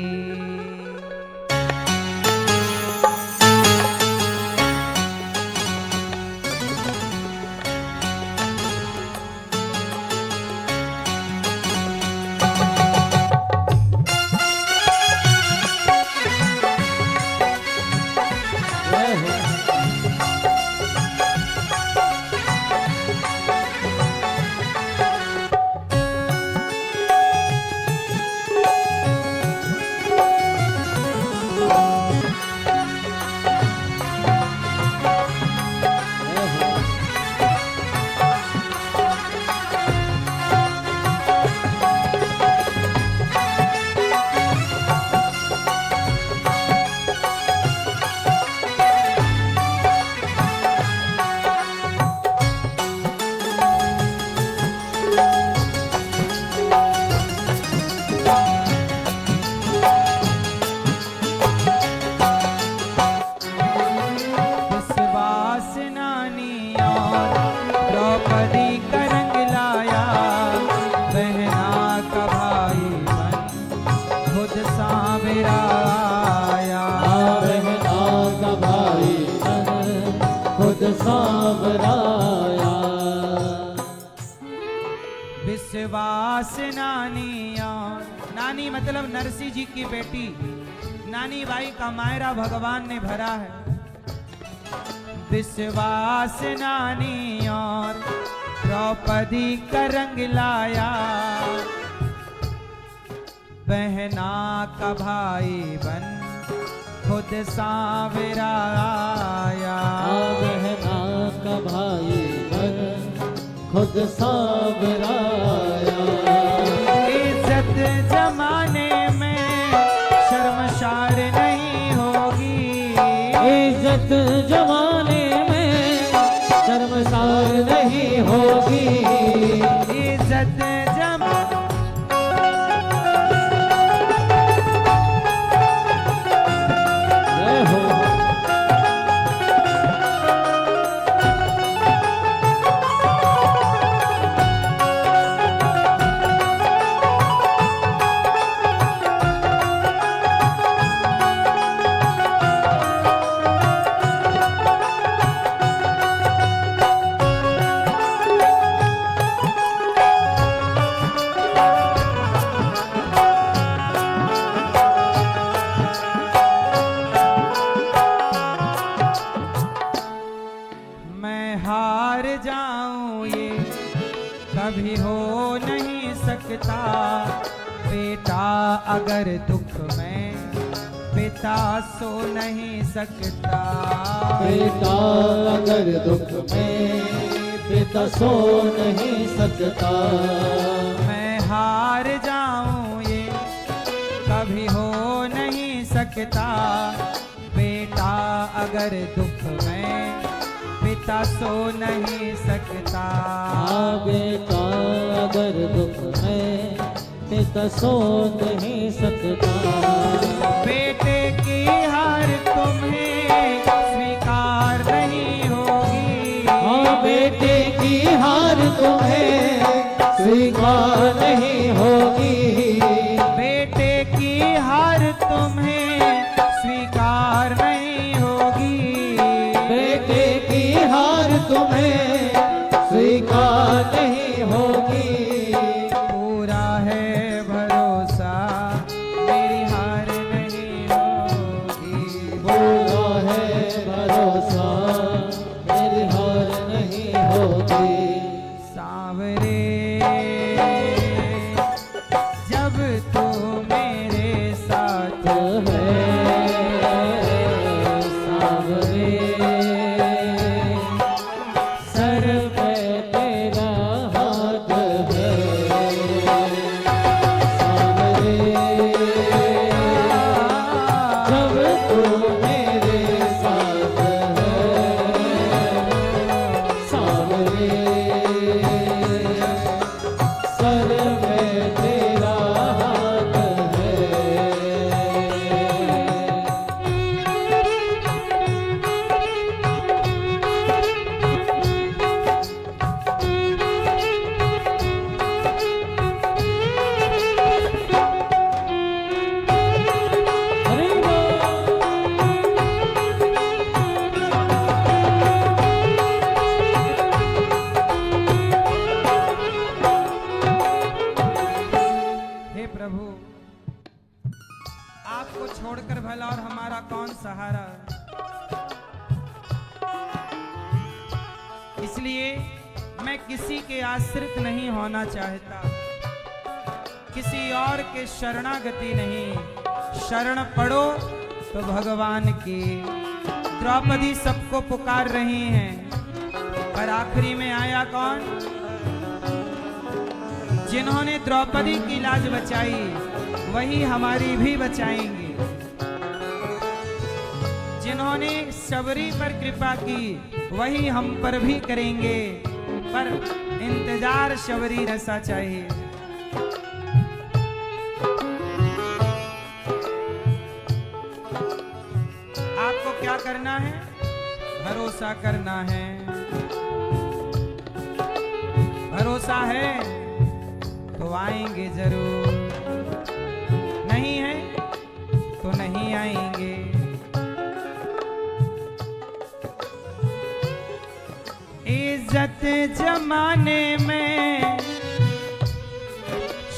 S1: विश्वास नानी और नानी मतलब नरसिंह जी की बेटी नानी बाई का मायरा भगवान ने भरा है। विश्वास नानी और द्रौपदी का रंग लाया, बहना का भाई बन खुद सांवरा आया।
S2: बहना का भाई बन खुद सांवरा आया।
S1: इज्जत जमाने में शर्मसार नहीं होगी,
S2: इज्जत जमाने में शर्मसार नहीं होगी।
S1: इज्जत
S2: जय हो।
S1: मैं हार जाऊं ये कभी हो नहीं सकता, बेटा अगर दुख में पिता सो नहीं सकता।
S2: बेटा अगर दुख में पिता सो नहीं सकता।
S1: मैं हार जाऊं ये कभी हो नहीं सकता, बेटा अगर दुख में पिता सो नहीं सकता।
S2: बेटा अगर दुख में पिता सो नहीं सकता।
S1: बेटे की हार तुम्हें स्वीकार नहीं होगी,
S2: बेटे की हार तुम्हें स्वीकार नहीं होगी।
S1: बेटे की हार तुम्हें स्वीकार नहीं होगी।
S2: बेटे की हार तुम्हें स्वीकार नहीं होगी।
S1: पूरा है भरोसा मेरी हार नहीं होगी।
S2: पूरा है भरोसा मेरी हार नहीं होगी।
S1: सांवरे जब तू मेरे साथ
S2: है सांवरे सर पे तेरा हाथ है। सांवरे जब तू मेरे साथ है। सांवरे सर पे तेरा हाथ है। अरे
S1: हे प्रभु, आपको छोड़कर भला और हमारा कौन सहारा। इसलिए मैं किसी के आश्रित नहीं होना चाहता, किसी और के शरणागति नहीं। शरण पड़ो तो भगवान की। द्रौपदी सबको पुकार रही हैं, पर आखिरी में आया कौन? जिन्होंने द्रौपदी की लाज बचाई वही हमारी भी बचाएंगे। जिन्होंने शबरी पर कृपा की वही हम पर भी करेंगे, पर इंतजार शबरी जैसा चाहिए। आपको क्या करना है? भरोसा करना है। भरोसा है तो आएंगे जरूर, नहीं है तो नहीं आएंगे। इज्जत जमाने में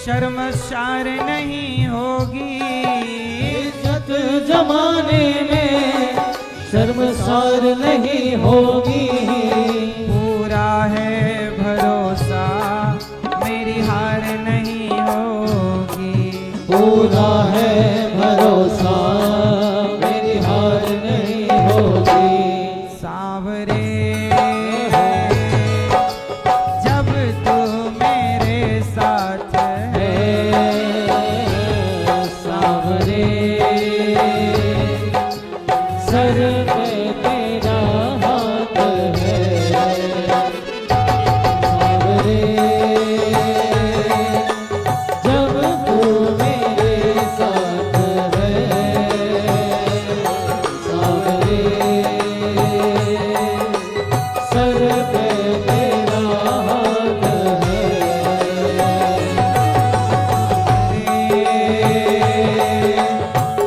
S1: शर्मसार नहीं होगी।
S2: इज्जत जमाने में शर्मसार नहीं होगी।
S1: पूरा है भरोसा मेरी हार नहीं होगी।
S2: पूरा है भरोसा मेरी हार नहीं होगी।
S1: सांवरे जब तू मेरे साथ है,
S2: सांवरे सर पे तेरा हाथ है। सांवरे जब तू मेरे साथ है। सांवरे सर पे तेरा हाथ है।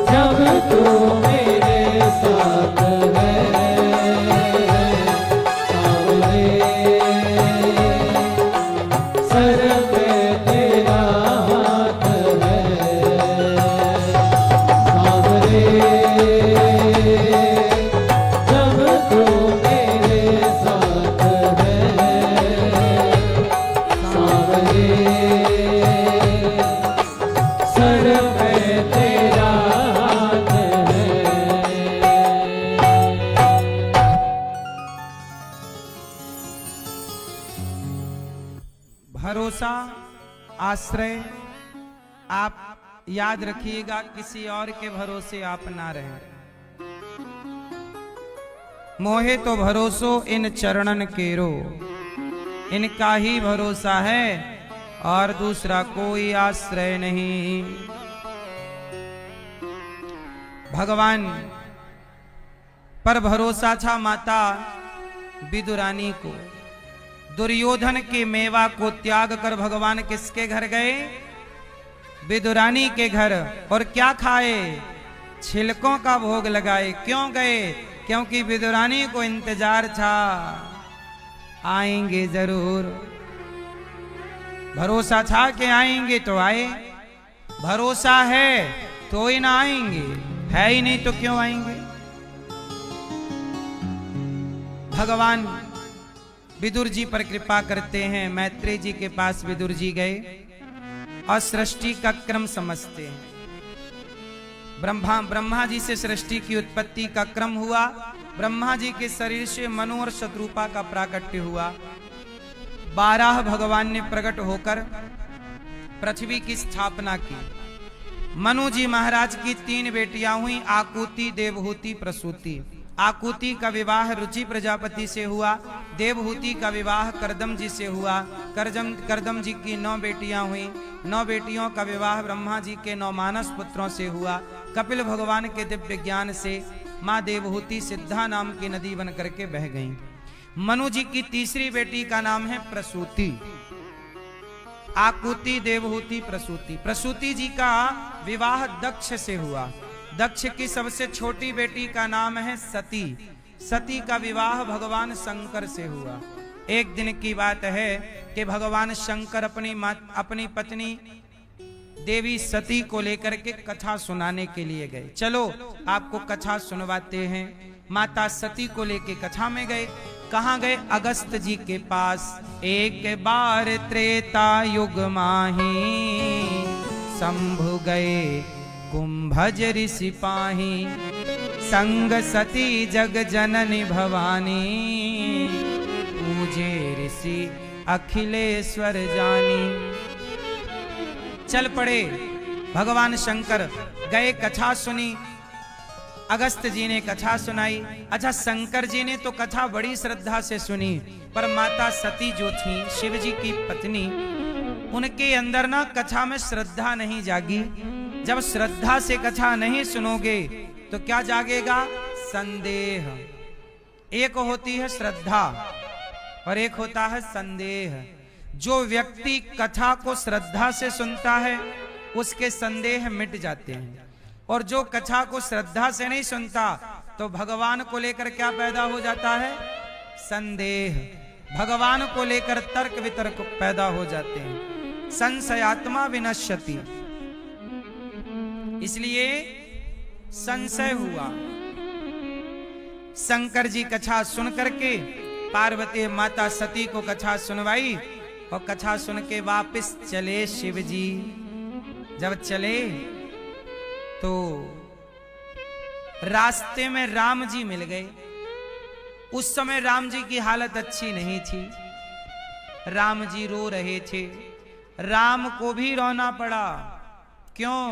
S2: जब तू मेरे साथ है। सांवरे सर पे तेरा हाथ है। सांवरे जब तू मेरे साथ है। सांवरे सर पे तेरा हाथ है।
S1: भरोसा आश्रय आप याद रखिएगा, किसी और के भरोसे आप ना रहें। मोहे तो भरोसो इन चरणन केरो, इनका ही भरोसा है और दूसरा कोई आश्रय नहीं। भगवान पर भरोसा था माता विदुरानी को। दुर्योधन के मेवा को त्याग कर भगवान किसके घर गए? विदुरानी के घर। और क्या खाए? छिलकों का भोग लगाए। क्यों गए? क्योंकि विदुरानी को इंतजार था, आएंगे जरूर। भरोसा था कि आएंगे तो आए, भरोसा है तो ही ना आएंगे, है ही नहीं तो क्यों आएंगे। भगवान विदुर जी पर कृपा करते हैं। मैत्रेय जी के पास विदुर जी गए और सृष्टि का क्रम समझते हैं। ब्रह्मा जी से सृष्टि की उत्पत्ति का क्रम हुआ। ब्रह्मा जी के शरीर से मनु और शत्रुपा का प्राकट्य हुआ। 12 भगवान ने प्रकट होकर पृथ्वी की स्थापना की। मनु जी महाराज की 3 बेटियां हुई, आकुति, देवहूति, प्रसूति। आकुति का विवाह रुचि प्रजापति से हुआ। देवहूति का विवाह करदम जी से हुआ। करदम जी की 9 बेटियां हुई। 9 बेटियों का विवाह ब्रह्मा जी के 9 मानस पुत्रों से हुआ। कपिल भगवान के दिव्य ज्ञान से माँ देवहूति सिद्धा नाम की नदी बन करके बह गईं। मनु जी की तीसरी बेटी का नाम है प्रसूति। आकुति, देवहूति, प्रसूति। प्रसूति जी का विवाह दक्ष से हुआ। दक्ष की सबसे छोटी बेटी का नाम है सती। सती का विवाह भगवान शंकर से हुआ। एक दिन की बात है कि भगवान शंकर अपनी पत्नी देवी सती को लेकर के कथा सुनाने के लिए गए। चलो आपको कथा सुनवाते हैं। माता सती को लेके कथा में गए। कहाँ गए? अगस्त जी के पास। एक बार त्रेता युग माही, शंभु गए कुंभज ऋषि पाही। संग सती जग जननी भवानी, पूजे ऋषि अखिलेश्वर जानी। चल पड़े भगवान शंकर गए, कथा सुनी। अगस्त जी ने कथा सुनाई। अच्छा, शंकर जी ने तो कथा बड़ी श्रद्धा से सुनी, पर माता सती जो थी शिव जी की पत्नी, उनके अंदर ना कथा में श्रद्धा नहीं जागी। जब श्रद्धा से कथा नहीं सुनोगे तो क्या जागेगा? संदेह। एक होती है श्रद्धा और एक होता है संदेह। जो व्यक्ति कथा को श्रद्धा से सुनता है उसके संदेह मिट जाते हैं, और जो कथा को श्रद्धा से नहीं सुनता तो भगवान को लेकर क्या पैदा हो जाता है? संदेह। भगवान को लेकर तर्क वितर्क पैदा हो जाते हैं। संशयात्मा विनश्यति। इसलिए संशय हुआ। शंकर जी कथा सुन करके पार्वती माता सती को कथा सुनवाई और कथा सुन के वापस चले शिव जी। जब चले तो रास्ते में राम जी मिल गए। उस समय राम जी की हालत अच्छी नहीं थी। राम जी रो रहे थे। राम को भी रोना पड़ा। क्यों?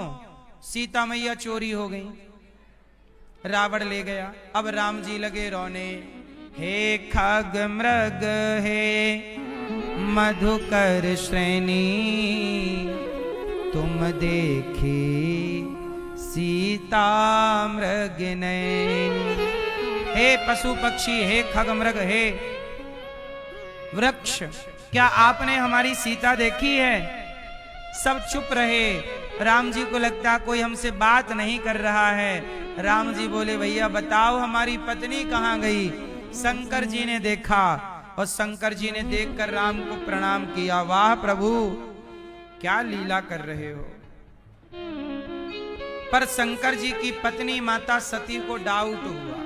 S1: सीता मैया चोरी हो गई, रावण ले गया। अब राम जी लगे रोने। हे खग मृग हे मधुकर श्रेणी, तुम देखी सीता मृग नैनी। हे पशु पक्षी, हे खग मृग, हे वृक्ष, क्या आपने हमारी सीता देखी है? सब चुप रहे। राम जी को लगता कोई हमसे बात नहीं कर रहा है। राम जी बोले, भैया बताओ हमारी पत्नी कहाँ गई? शंकर जी ने देखा और शंकर जी ने देखकर राम को प्रणाम किया। वाह प्रभु, क्या लीला कर रहे हो। पर शंकर जी की पत्नी माता सती को डाउट हुआ।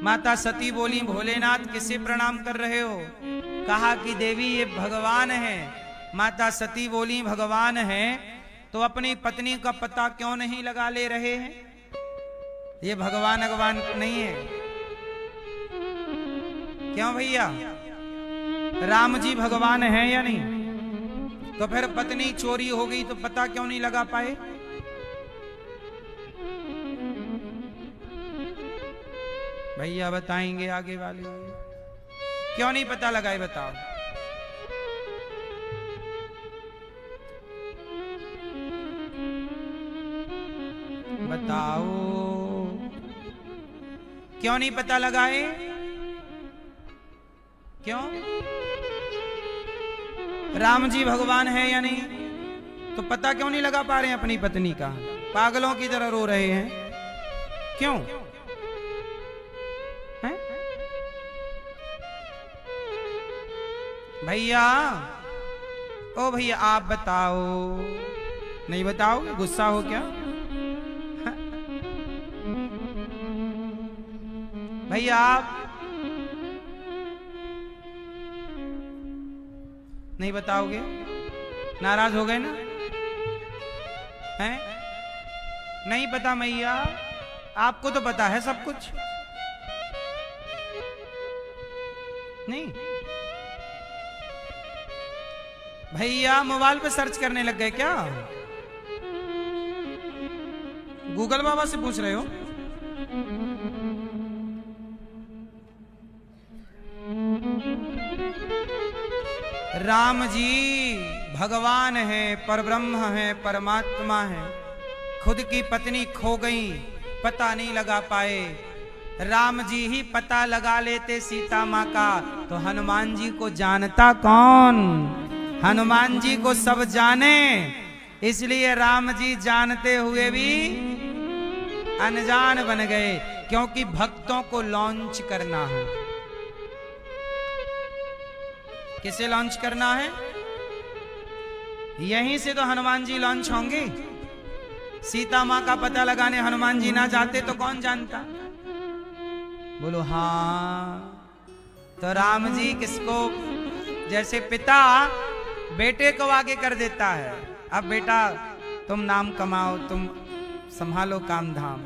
S1: माता सती बोली, भोलेनाथ किसे प्रणाम कर रहे हो? कहा कि देवी ये भगवान है। माता सती बोली, भगवान है तो अपनी पत्नी का पता क्यों नहीं लगा ले रहे हैं? ये भगवान नहीं है। क्यों भैया? राम जी भगवान है या नहीं? तो फिर पत्नी चोरी हो गई तो पता क्यों नहीं लगा पाए? भैया बताएंगे आगे वाले, क्यों नहीं पता लगाए? बताओ। बताओ क्यों नहीं पता लगाए? क्यों? राम जी भगवान है या नहीं? तो पता क्यों नहीं लगा पा रहे हैं अपनी पत्नी का? पागलों की तरह रो रहे हैं। क्यों है? भैया, ओ भैया आप बताओ। नहीं बताओगे? गुस्सा हो क्या? भैया आप नहीं बताओगे? नाराज हो गए ना? हैं? नहीं पता मैया? आपको तो पता है सब कुछ। नहीं भैया, मोबाइल पे सर्च करने लग गए क्या? गूगल बाबा से पूछ रहे हो? राम जी भगवान है, परब्रह्म है, परमात्मा है। खुद की पत्नी खो गई, पता नहीं लगा पाए। राम जी ही पता लगा लेते सीता माँ का, तो हनुमान जी को जानता कौन? हनुमान जी को सब जाने, इसलिए राम जी जानते हुए भी अनजान बन गए, क्योंकि भक्तों को लॉन्च करना है। किसे लॉन्च करना है? यहीं से तो हनुमान जी लॉन्च होंगे। सीता माँ का पता लगाने हनुमान जी ना जाते तो कौन जानता? बोलो हाँ। तो राम जी किसको, जैसे पिता बेटे को आगे कर देता है, अब बेटा तुम नाम कमाओ, तुम संभालो काम धाम।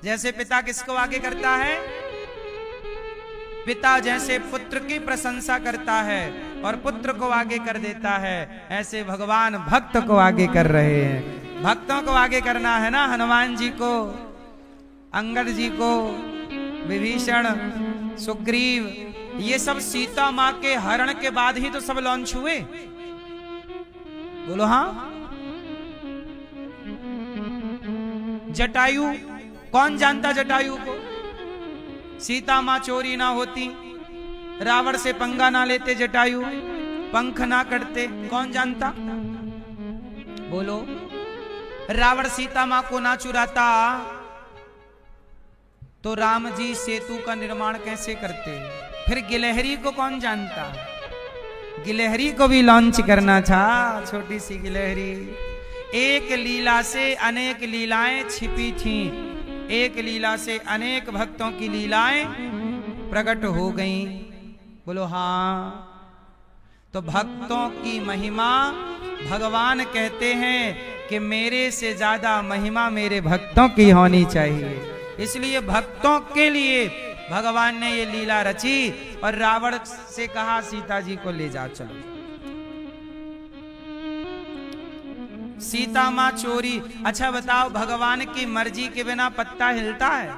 S1: जैसे पिता किसको आगे करता है? पिता जैसे पुत्र की प्रशंसा करता है और पुत्र को आगे कर देता है, ऐसे भगवान भक्त को आगे कर रहे हैं। भक्तों को आगे करना है ना। हनुमान जी को, अंगद जी को, विभीषण, सुग्रीव, ये सब सीता माँ के हरण के बाद ही तो सब लॉन्च हुए। बोलो हाँ। जटायु, कौन जानता जटायु को? सीता माँ चोरी ना होती, रावण से पंगा ना लेते जटायु, पंख ना कटते, कौन जानता? बोलो। रावण सीता माँ को ना चुराता तो राम जी सेतु का निर्माण कैसे करते? फिर गिलहरी को कौन जानता? गिलहरी को भी लॉन्च करना था, छोटी सी गिलहरी। एक लीला से अनेक लीलाएं छिपी थीं, एक लीला से अनेक भक्तों की लीलाएं प्रकट हो गईं। बोलो हाँ। तो भक्तों की महिमा, भगवान कहते हैं कि मेरे से ज्यादा महिमा मेरे भक्तों की होनी चाहिए। इसलिए भक्तों के लिए भगवान ने ये लीला रची और रावण से कहा सीता जी को ले जा चलो। सीता मां चोरी। अच्छा बताओ, भगवान की मर्जी के बिना पत्ता हिलता है?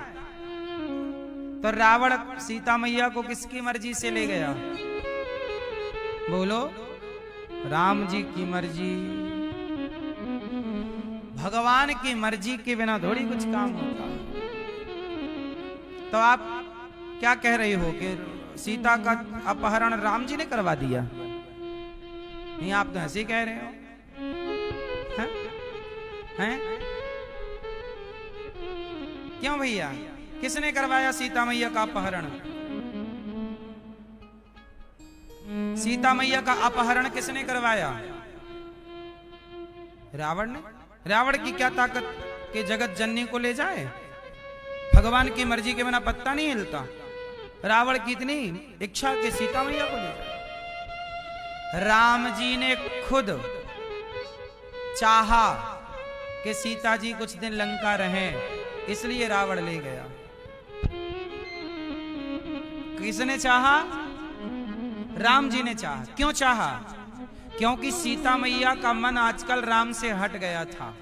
S1: तो रावण सीता मैया को किसकी मर्जी से ले गया? बोलो, राम जी की मर्जी। भगवान की मर्जी के बिना थोड़ी कुछ काम होता। तो आप क्या कह रहे हो कि सीता का अपहरण राम जी ने करवा दिया? नहीं, आप तो ऐसे ही कह रहे हो। हैं? क्यों भैया, किसने करवाया सीता मैया का अपहरण? सीता मैया का अपहरण किसने करवाया? रावण ने। रावण की क्या ताकत के जगत जननी को ले जाए? भगवान की मर्जी के बिना पत्ता नहीं हिलता। रावण की इतनी इच्छा कि सीता मैया को ले जाए। राम जी ने खुद चाहा कि सीता जी कुछ दिन लंका रहें, इसलिए रावण ले गया। किसने चाहा? राम जी ने चाहा। क्यों चाहा? क्योंकि सीता मैया का मन आजकल राम से हट गया था।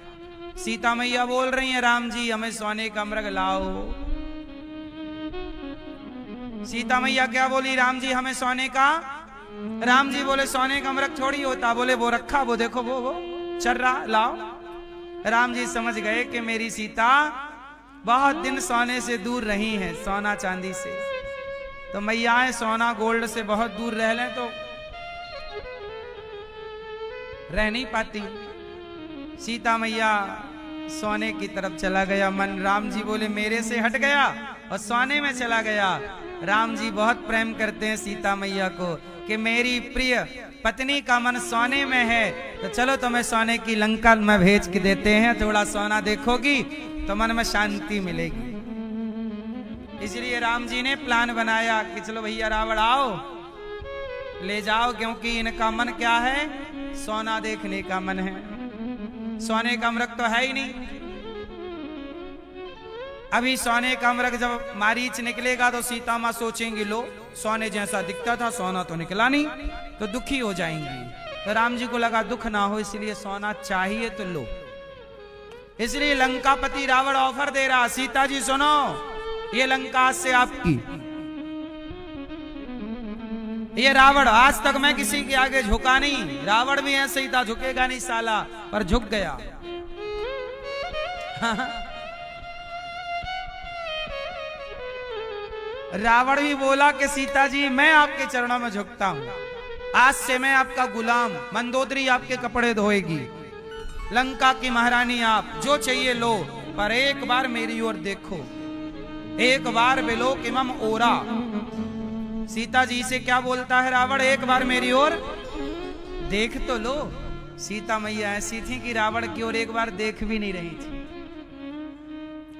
S1: सीता मैया बोल रही हैं, राम जी हमें सोने का मृग लाओ। सीता मैया क्या बोली? राम जी हमें सोने का। राम जी बोले सोने का मृग थोड़ी होता। बोले वो रखा, वो देखो वो चल रहा, लाओ। राम जी समझ गए कि मेरी सीता बहुत दिन सोने से दूर रही है, सोना चांदी से। तो मैयाएं सोना गोल्ड से बहुत दूर रह लें तो रह नहीं पाती। सीता मैया सोने की तरफ चला गया मन। राम जी बोले मेरे से हट गया और सोने में चला गया। राम जी बहुत प्रेम करते हैं सीता मैया को कि मेरी प्रिय पत्नी का मन सोने में है, तो चलो तुम्हें सोने की लंका में भेज के देते हैं। थोड़ा सोना देखोगी तो मन में शांति मिलेगी। इसलिए राम जी ने प्लान बनाया कि चलो भैया रावण आओ, ले जाओ, क्योंकि इनका मन क्या है? सोना देखने का मन है। सोने का मृग तो है ही नहीं। अभी सोने का मृग जब मारीच निकलेगा तो सीता मां सोचेंगी लो सोने जैसा दिखता था, सोना तो निकला नहीं, तो दुखी हो जाएंगी। तो राम जी को लगा दुख ना हो, इसलिए सोना चाहिए तो लो। इसलिए लंकापति रावण ऑफर दे रहा, सीता जी सुनो, ये लंका से आपकी। ये रावण आज तक मैं किसी के आगे झुका नहीं। रावण भी ऐसे ही था, झुकेगा नहीं साला, पर झुक गया। रावण भी बोला कि सीता जी मैं आपके चरणों में झुकता हूं, आज से मैं आपका गुलाम। मंदोदरी आपके कपड़े धोएगी, लंका की महारानी आप, जो चाहिए लो, पर एक बार मेरी ओर देखो, एक बार बिलोक इमम ओरा। सीता जी से क्या बोलता है रावण? एक बार मेरी ओर देख तो लो। सीता मैया ऐसी थी कि रावण की ओर एक बार देख भी नहीं रही थी।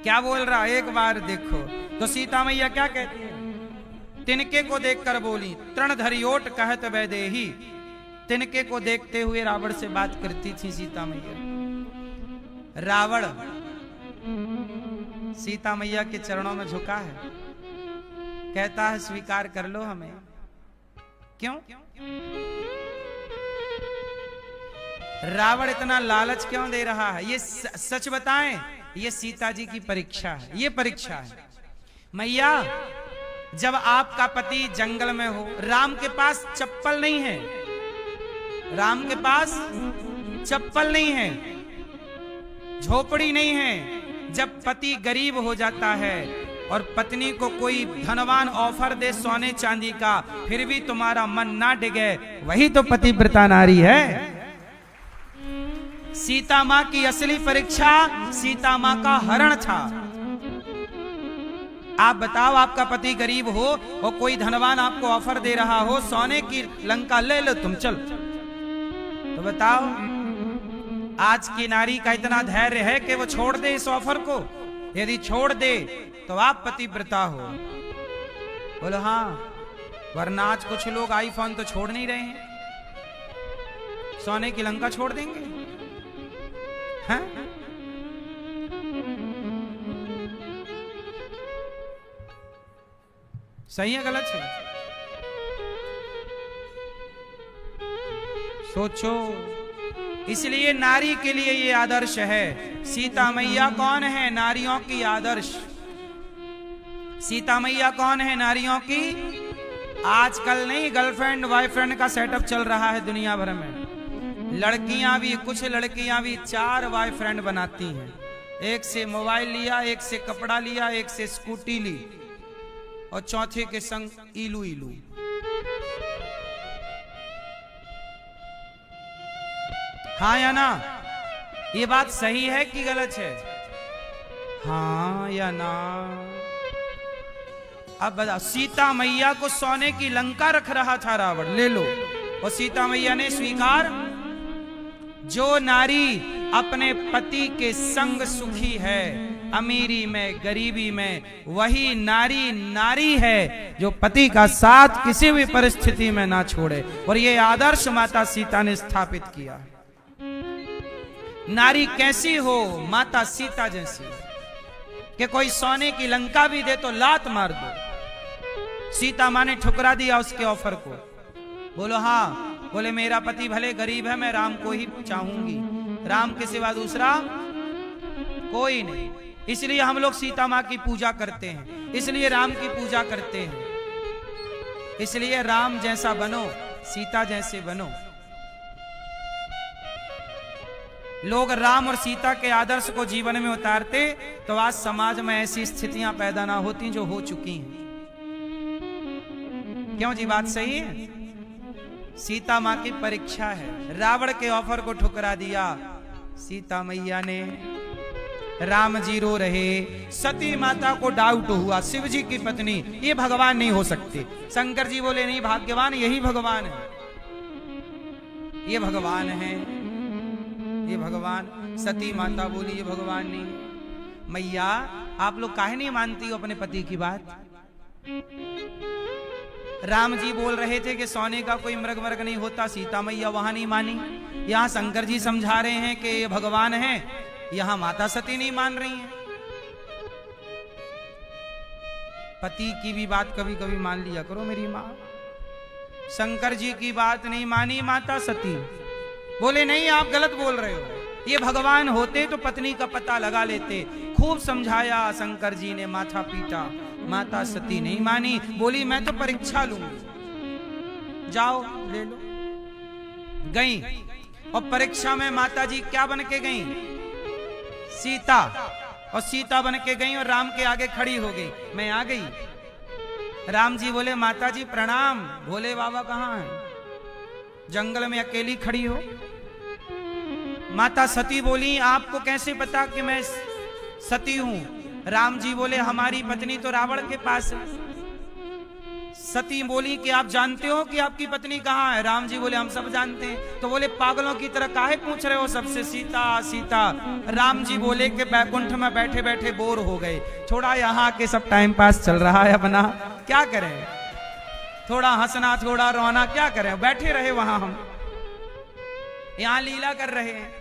S1: क्या बोल रहा? एक बार देखो। तो सीता मैया क्या कहती है? तिनके को देखकर बोली, तृण धरियोट कहत वैदेही। तिनके को देखते हुए रावण से बात करती थी सीता मैया। रावण सीता मैया के चरणों में झुका है, कहता है स्वीकार कर लो हमें। क्यों? रावण इतना लालच क्यों दे रहा है? ये सच बताएं, ये सीता जी की परीक्षा है, ये परीक्षा है। मैया, जब आपका पति जंगल में हो, राम के पास चप्पल नहीं है, राम के पास चप्पल नहीं है, झोपड़ी नहीं है। जब पति गरीब हो जाता है और पत्नी को कोई धनवान ऑफर दे सोने चांदी का, फिर भी तुम्हारा मन ना डिगे, वही तो पतिव्रता नारी है। सीता मां की असली परीक्षा सीता मां का हरण था। आप बताओ, आपका पति गरीब हो और कोई धनवान आपको ऑफर दे रहा हो सोने की लंका ले लो तुम, चल, तो बताओ आज की नारी का इतना धैर्य है कि वो छोड़ दे इस ऑफर को? यदि छोड़ दे तो आप पतिव्रता हो। बोलो हाँ, वरना आज कुछ लोग आईफोन तो छोड़ नहीं रहे हैं, सोने की लंका छोड़ देंगे हैं? सही है गलत है? सोचो। इसलिए नारी के लिए ये आदर्श है। सीता मैया कौन है? नारियों की आदर्श। सीता मैया कौन है? नारियों की। आजकल नहीं, गर्लफ्रेंड बॉयफ्रेंड का सेटअप चल रहा है दुनिया भर में। लड़कियां भी, कुछ लड़कियां भी 4 बॉयफ्रेंड बनाती हैं। एक से मोबाइल लिया, एक से कपड़ा लिया, एक से स्कूटी ली, और चौथे के संग इलू इलू। हाँ या ना? ये बात सही है कि गलत है? हाँ या ना? अब बताओ। सीता मैया को सोने की लंका रख रहा था रावण, ले लो, और सीता मैया ने स्वीकार। जो नारी अपने पति के संग सुखी है, अमीरी में गरीबी में, वही नारी नारी है जो पति का साथ किसी भी परिस्थिति में ना छोड़े। और ये आदर्श माता सीता ने स्थापित किया। नारी कैसी हो? माता सीता जैसी, कि कोई सोने की लंका भी दे तो लात मार दो। सीता मां ने ठुकरा दिया उसके ऑफर को। बोलो हाँ। बोले मेरा पति भले गरीब है, मैं राम को ही चाहूंगी, राम के सिवा दूसरा कोई नहीं। इसलिए हम लोग सीता मां की पूजा करते हैं, इसलिए राम की पूजा करते हैं। इसलिए राम जैसा बनो, सीता जैसे बनो। लोग राम और सीता के आदर्श को जीवन में उतारते तो आज समाज में ऐसी स्थितियां पैदा ना होती जो हो चुकी हैं। क्यों जी? बात सही है। सीता मां की परीक्षा है। रावण के ऑफर को ठुकरा दिया सीता मैया ने। राम जी रो रहे। सती माता को डाउट हुआ, शिव जी की पत्नी ये भगवान नहीं हो सकते। शंकर जी बोले नहीं, भाग्यवान यही भगवान है, ये भगवान है, ये भगवान। सती माता बोली ये भगवान नहीं। मैया आप लोग काहे नहीं मानती हो अपने पति की बात? राम जी बोल रहे थे कि सोने का कोई मृग मृग नहीं होता, सीता मैया वहां नहीं मानी। यहां शंकर जी समझा रहे हैं कि ये भगवान है, यहां माता सती नहीं मान रही हैं। पति की भी बात कभी कभी मान लिया करो मेरी माँ। शंकर जी की बात नहीं मानी माता सती, बोले नहीं आप गलत बोल रहे हो, ये भगवान होते तो पत्नी का पता लगा लेते। खूब समझाया शंकर जी ने, माथा पीटा, माता सती नहीं मानी। बोली मैं तो परीक्षा लूंगी, जाओ ले लो। गई, और परीक्षा में माता जी क्या बन के गई? सीता। और सीता बन के गई और राम के आगे खड़ी हो गई, मैं आ गई। राम जी बोले माता जी प्रणाम। भोले बाबा कहाँ हैं? जंगल में अकेली खड़ी हो। माता सती बोली आपको कैसे पता कि मैं सती हूं? राम जी बोले हमारी पत्नी तो रावण के पास है। सती बोली कि आप जानते हो कि आपकी पत्नी कहाँ है? राम जी बोले हम सब जानते हैं। तो बोले पागलों की तरह काहे पूछ रहे हो सबसे सीता सीता? राम जी बोले कि बैकुंठ में बैठे बैठे बोर हो गए, थोड़ा यहाँ के सब टाइम पास चल रहा है अपना, क्या करें, थोड़ा हंसना थोड़ा रोना, क्या करें, बैठे रहे वहां, हम यहां लीला कर रहे हैं।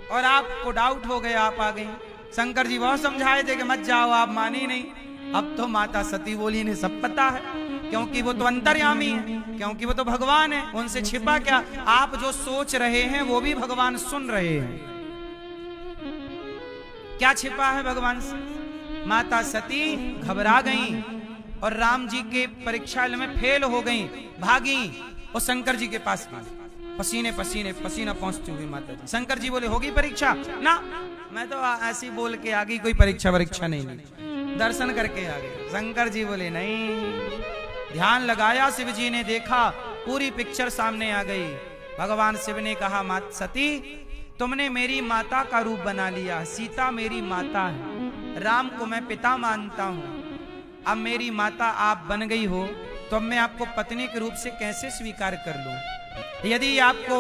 S1: और आपको डाउट हो गया, आप आ गई। शंकर जी बहुत समझाए थे कि मत जाओ, आप मानी नहीं। अब तो माता सती बोली ने सब पता है, क्योंकि वो तो अंतर्यामी है, क्योंकि वो तो भगवान है, उनसे छिपा क्या? आप जो सोच रहे हैं वो भी भगवान सुन रहे हैं। क्या छिपा है भगवान से? माता सती घबरा गई और राम जी के परीक्षा में फेल हो गई, भागी और शंकर जी के पास गई, पसीने पसीने पसीना पहुंचती हुई माता जी। शंकर जी बोले होगी परीक्षा? ना, मैं तो ऐसी बोल के आ गई, कोई परीक्षा वरीक्षा नहीं, दर्शन करके आ गए। शंकर जी बोले नहीं। ध्यान लगाया, शिव जी ने देखा, पूरी पिक्चर सामने आ गई। भगवान शिव ने कहा माता सती तुमने मेरी माता का रूप बना लिया, सीता मेरी माता है, राम को मैं पिता मानता हूं, अब मेरी माता आप बन गई हो, तो अब मैं आपको पत्नी के रूप से कैसे स्वीकार कर लूं? यदि आपको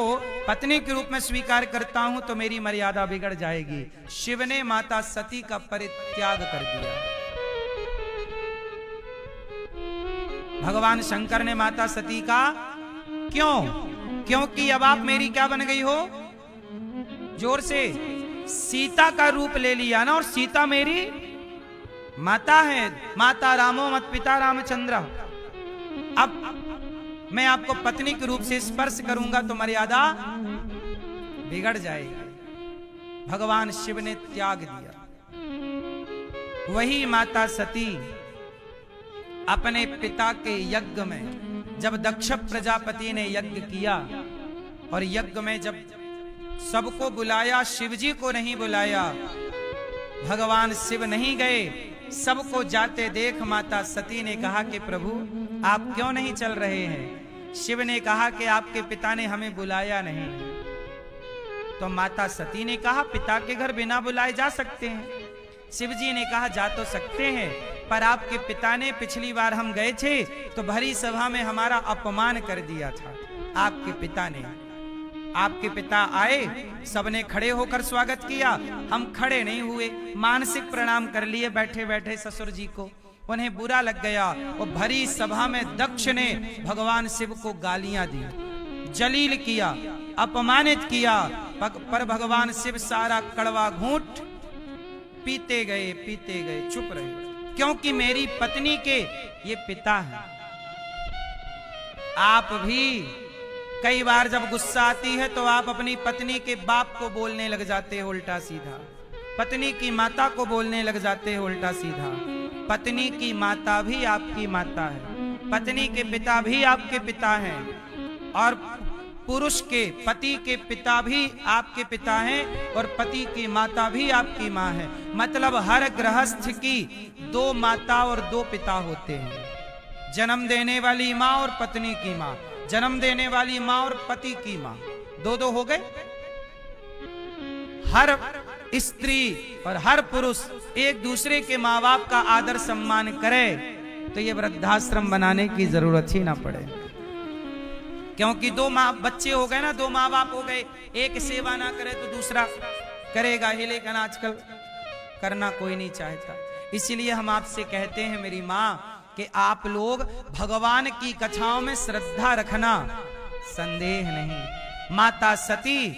S1: पत्नी के रूप में स्वीकार करता हूं तो मेरी मर्यादा बिगड़ जाएगी। शिव ने माता सती का परित्याग कर दिया। भगवान शंकर ने माता सती का क्यों? क्योंकि अब आप मेरी क्या बन गई हो? जोर से, सीता का रूप ले लिया ना, और सीता मेरी माता है। माता रामो मत पिता रामचंद्र। अब मैं आपको पत्नी के रूप से स्पर्श करूंगा तो मर्यादा बिगड़ जाएगी। भगवान शिव ने त्याग दिया। वही माता सती अपने पिता के यज्ञ में, जब दक्ष प्रजापति ने यज्ञ किया और यज्ञ में जब सबको बुलाया, शिवजी को नहीं बुलाया, भगवान शिव नहीं गए, सबको जाते देख माता सती ने कहा कि प्रभु आप क्यों नहीं चल रहे हैं? शिव ने कहा कि आपके पिता ने हमें बुलाया नहीं। तो माता सती ने कहा पिता के घर बिना बुलाए जा सकते हैं। शिवजी ने कहा जा तो सकते हैं, पर आपके पिता ने, पिछली बार हम गए थे तो भरी सभा में हमारा अपमान कर दिया था। आपके पिता ने, आपके पिता आए, सबने खड़े होकर स्वागत किया, हम खड़े नहीं हुए, मानसिक प्रणाम कर लिए बैठे बैठे ससुर जी को। उन्हें बुरा लग गया और भरी सभा में दक्ष ने भगवान शिव को गालियां दी, जलील किया, अपमानित किया, पर भगवान शिव सारा कड़वा घूंट पीते गए, चुप रहे, क्योंकि मेरी पत्नी के ये पिता है। आप भी कई बार जब गुस्सा आती है तो आप अपनी पत्नी के बाप को बोलने लग जाते हो उल्टा सीधा, पत्नी की माता को बोलने लग जाते हो उल्टा सीधा। पत्नी की माता भी आपकी माता है, पत्नी के पिता भी आपके पिता हैं, और पुरुष के पति के पिता भी आपके पिता हैं, और पति की माता भी आपकी माँ है। मतलब हर गृहस्थ की दो माता और दो पिता होते हैं, जन्म देने वाली माँ और पत्नी की माँ, जन्म देने वाली माँ और पति की माँ, दो दो हो गए। हर स्त्री और हर पुरुष एक दूसरे के माँ बाप का आदर सम्मान करे तो ये वृद्धाश्रम बनाने की जरूरत ही ना पड़े, क्योंकि दो माँ बच्चे हो गए ना, दो माँ बाप हो गए, एक सेवा ना करे तो दूसरा करेगा ही, लेकिन आजकल करना कोई नहीं चाहता। इसीलिए हम आपसे कहते हैं मेरी माँ कि आप लोग भगवान की कथाओं में श्रद्धा रखना, संदेह नहीं। माता सती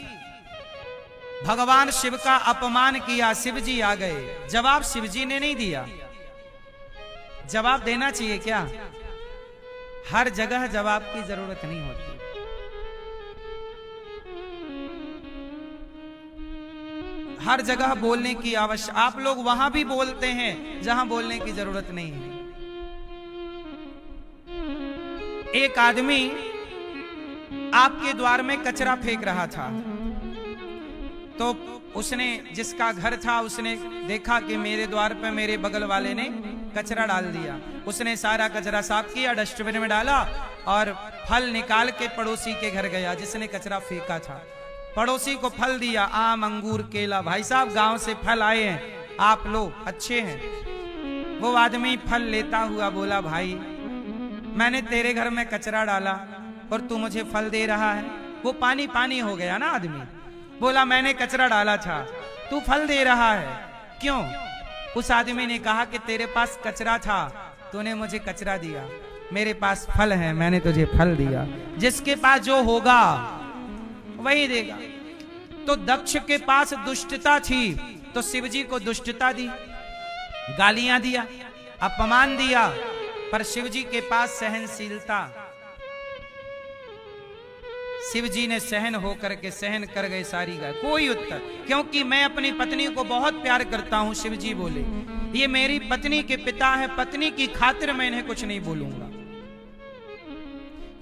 S1: भगवान शिव का अपमान किया, शिवजी आ गए, जवाब शिवजी ने नहीं दिया। जवाब देना चाहिए क्या? हर जगह जवाब की जरूरत नहीं होती। हर जगह बोलने की आवश्यक, आप लोग वहां भी बोलते हैं जहां बोलने की जरूरत नहीं है। एक आदमी आपके द्वार में कचरा फेंक रहा था, तो उसने, जिसका घर था, उसने देखा कि मेरे द्वार पे मेरे बगल वाले ने कचरा डाल दिया। उसने सारा कचरा साफ किया, डस्टबिन में डाला और फल निकाल के पड़ोसी के घर गया जिसने कचरा फेंका था। पड़ोसी को फल दिया, आम, अंगूर, केला, भाई साहब गांव से फल आए हैं, आप लो, अच्छे हैं। वो आदमी फल लेता हुआ बोला, भाई मैंने तेरे घर में कचरा डाला और तू मुझे फल दे रहा है। वो पानी पानी हो गया ना आदमी, बोला मैंने कचरा डाला था, तू फल दे रहा है, क्यों? उस आदमी ने कहा कि तेरे पास कचरा था, तूने मुझे कचरा दिया, मेरे पास फल है, मैंने तुझे फल दिया। जिसके पास जो होगा वही देगा। तो दक्ष के पास दुष्टता थी तो शिवजी को दुष्टता दी, गालियां दिया, अपमान दिया, पर शिवजी के पास सहनशीलता, शिवजी ने सहन होकर के सहन कर गए सारी गाय, कोई उत्तर, क्योंकि मैं अपनी पत्नी को बहुत प्यार करता हूं। शिवजी बोले ये मेरी पत्नी के पिता है, पत्नी की खातिर मैं इन्हें कुछ नहीं बोलूंगा।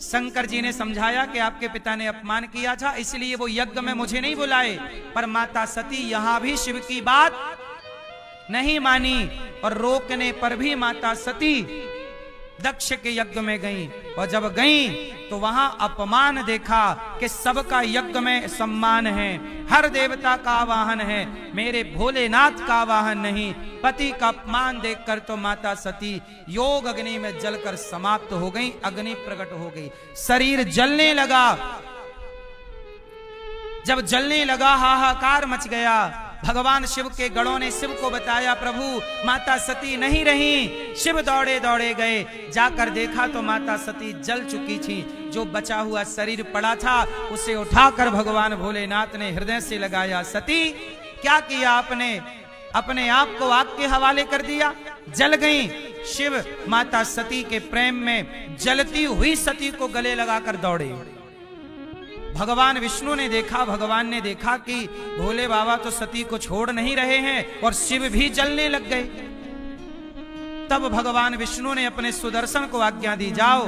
S1: शंकर जी ने समझाया कि आपके पिता ने अपमान किया था, इसलिए वो यज्ञ में मुझे नहीं बुलाए, पर माता सती यहां भी शिव की बात नहीं मानी और रोकने पर भी माता सती दक्ष के यज्ञ में गई, और जब गई तो वहां अपमान देखा कि सबका यज्ञ में सम्मान है, हर देवता का आवाहन है, मेरे भोलेनाथ का आवाहन नहीं। पति का अपमान देखकर तो माता सती योग अग्नि में जलकर समाप्त हो गई, अग्नि प्रकट हो गई, शरीर जलने लगा। जब जलने लगा हाहाकार मच गया। भगवान शिव के गणों ने शिव को बताया, प्रभु माता सती नहीं रही। शिव दौड़े दौड़े गए, जाकर देखा तो माता सती जल चुकी थी। जो बचा हुआ शरीर पड़ा था उसे उठाकर भगवान भोलेनाथ ने हृदय से लगाया। सती क्या किया आपने? अपने आप को आग के हवाले कर दिया, जल गई। शिव माता सती के प्रेम में जलती हुई सती को गले लगाकर दौड़े। भगवान विष्णु ने देखा, भगवान ने देखा कि भोले बाबा तो सती को छोड़ नहीं रहे हैं और शिव भी जलने लग गए। तब भगवान विष्णु ने अपने सुदर्शन को आज्ञा दी, जाओ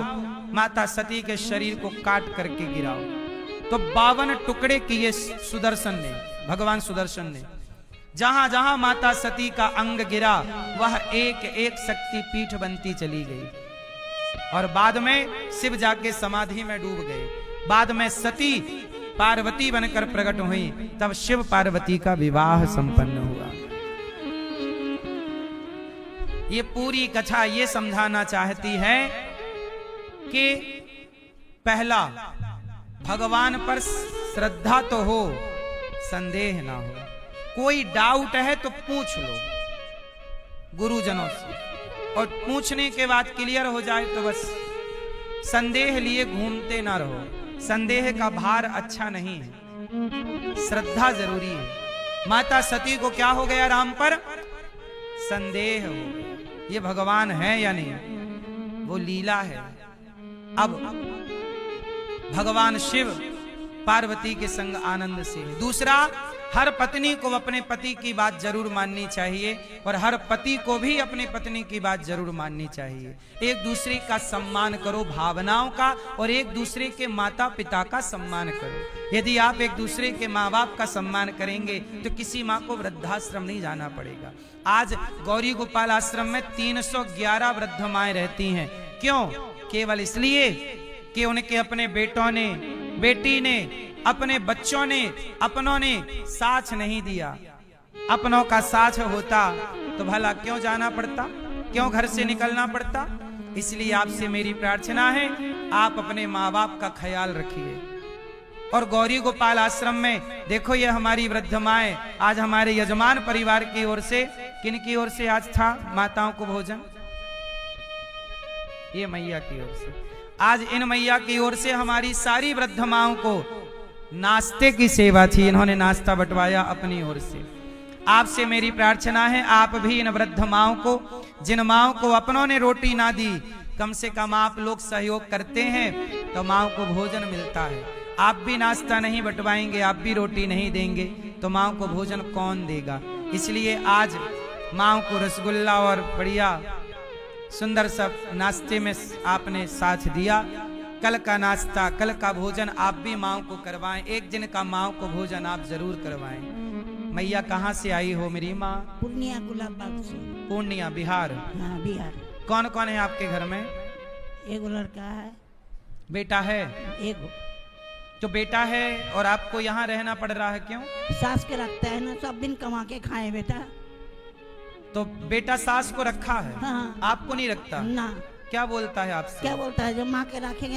S1: माता सती के शरीर को काट करके गिराओ। तो 52 टुकड़े किए सुदर्शन ने, भगवान सुदर्शन ने। जहां जहां माता सती का अंग गिरा वह एक एक शक्ति पीठ बनती चली गई और बाद में शिव जाके समाधि में डूब गए। बाद में सती पार्वती बनकर प्रकट हुई, तब शिव पार्वती का विवाह संपन्न हुआ। ये पूरी कथा ये समझाना चाहती है कि पहला, भगवान पर श्रद्धा तो हो, संदेह ना हो। कोई डाउट है तो पूछ लो गुरुजनों से, और पूछने के बाद क्लियर हो जाए तो बस। संदेह लिए घूमते ना रहो, संदेह का भार अच्छा नहीं है, श्रद्धा जरूरी है। माता सती को क्या हो गया? राम पर संदेह हो गया, ये भगवान है या नहीं, वो लीला है। अब भगवान शिव पार्वती के संग आनंद से। दूसरा, हर पत्नी को अपने पति की बात जरूर माननी चाहिए और हर पति को भी अपनी पत्नी की बात जरूर माननी चाहिए। एक दूसरे का सम्मान करो, भावनाओं का, और एक दूसरे के माता पिता का सम्मान करो। यदि आप एक दूसरे के माँ बाप का सम्मान करेंगे तो किसी माँ को वृद्धाश्रम नहीं जाना पड़ेगा। आज गौरी गोपाल आश्रम में 311 वृद्ध माएं रहती हैं। क्यों? केवल इसलिए कि उनके अपने बेटों ने, बेटी ने, अपने बच्चों ने, अपनों ने साथ नहीं दिया। अपनों का साथ होता तो भला क्यों जाना पड़ता, क्यों घर से निकलना पड़ता। इसलिए आपसे मेरी प्रार्थना है, आप अपने माँ बाप का ख्याल रखिए। और गौरी गोपाल आश्रम में देखो, ये हमारी वृद्ध माएं, आज हमारे यजमान परिवार की ओर से, किन की ओर से आज था माताओं को भोजन? ये मैया की ओर से। आज इन मैया की ओर से हमारी सारी वृद्ध माओं को नाश्ते की सेवा थी, इन्होंने नाश्ता बंटवाया अपनी ओर से। आपसे मेरी प्रार्थना है, आप भी इन वृद्ध माओं को, जिन माओं को अपनों ने रोटी ना दी, कम से कम आप लोग सहयोग करते हैं तो माओं को भोजन मिलता है। आप भी नाश्ता नहीं बंटवाएंगे, आप भी रोटी नहीं देंगे तो माओं को भोजन कौन देगा। इसलिए आज माओं को रसगुल्ला और बढ़िया सुंदर सब नाश्ते में आपने साथ दिया। कल का नाश्ता, कल का भोजन आप भी माओं को करवाएं। एक दिन का माओं को भोजन आप जरूर करवाएं। मैया कहाँ से आई हो मेरी माँ?
S3: पूर्णिया गुलाब बाग से।
S1: पूर्णिया बिहार?
S3: हाँ, बिहार।
S1: कौन कौन है आपके घर में?
S3: एगो लड़का है,
S1: बेटा है?
S3: एगो।
S1: तो बेटा है और आपको यहाँ रहना पड़ रहा है, क्यों?
S3: सास के रखता है ना, सब दिन कमा के खाए बेटा।
S1: तो बेटा सास को रखा है?
S3: हाँ।
S1: आपको नहीं रखता?
S3: ना।
S1: क्या बोलता है आपसे?
S3: क्या बोलता है, जब माँ के रखेंगे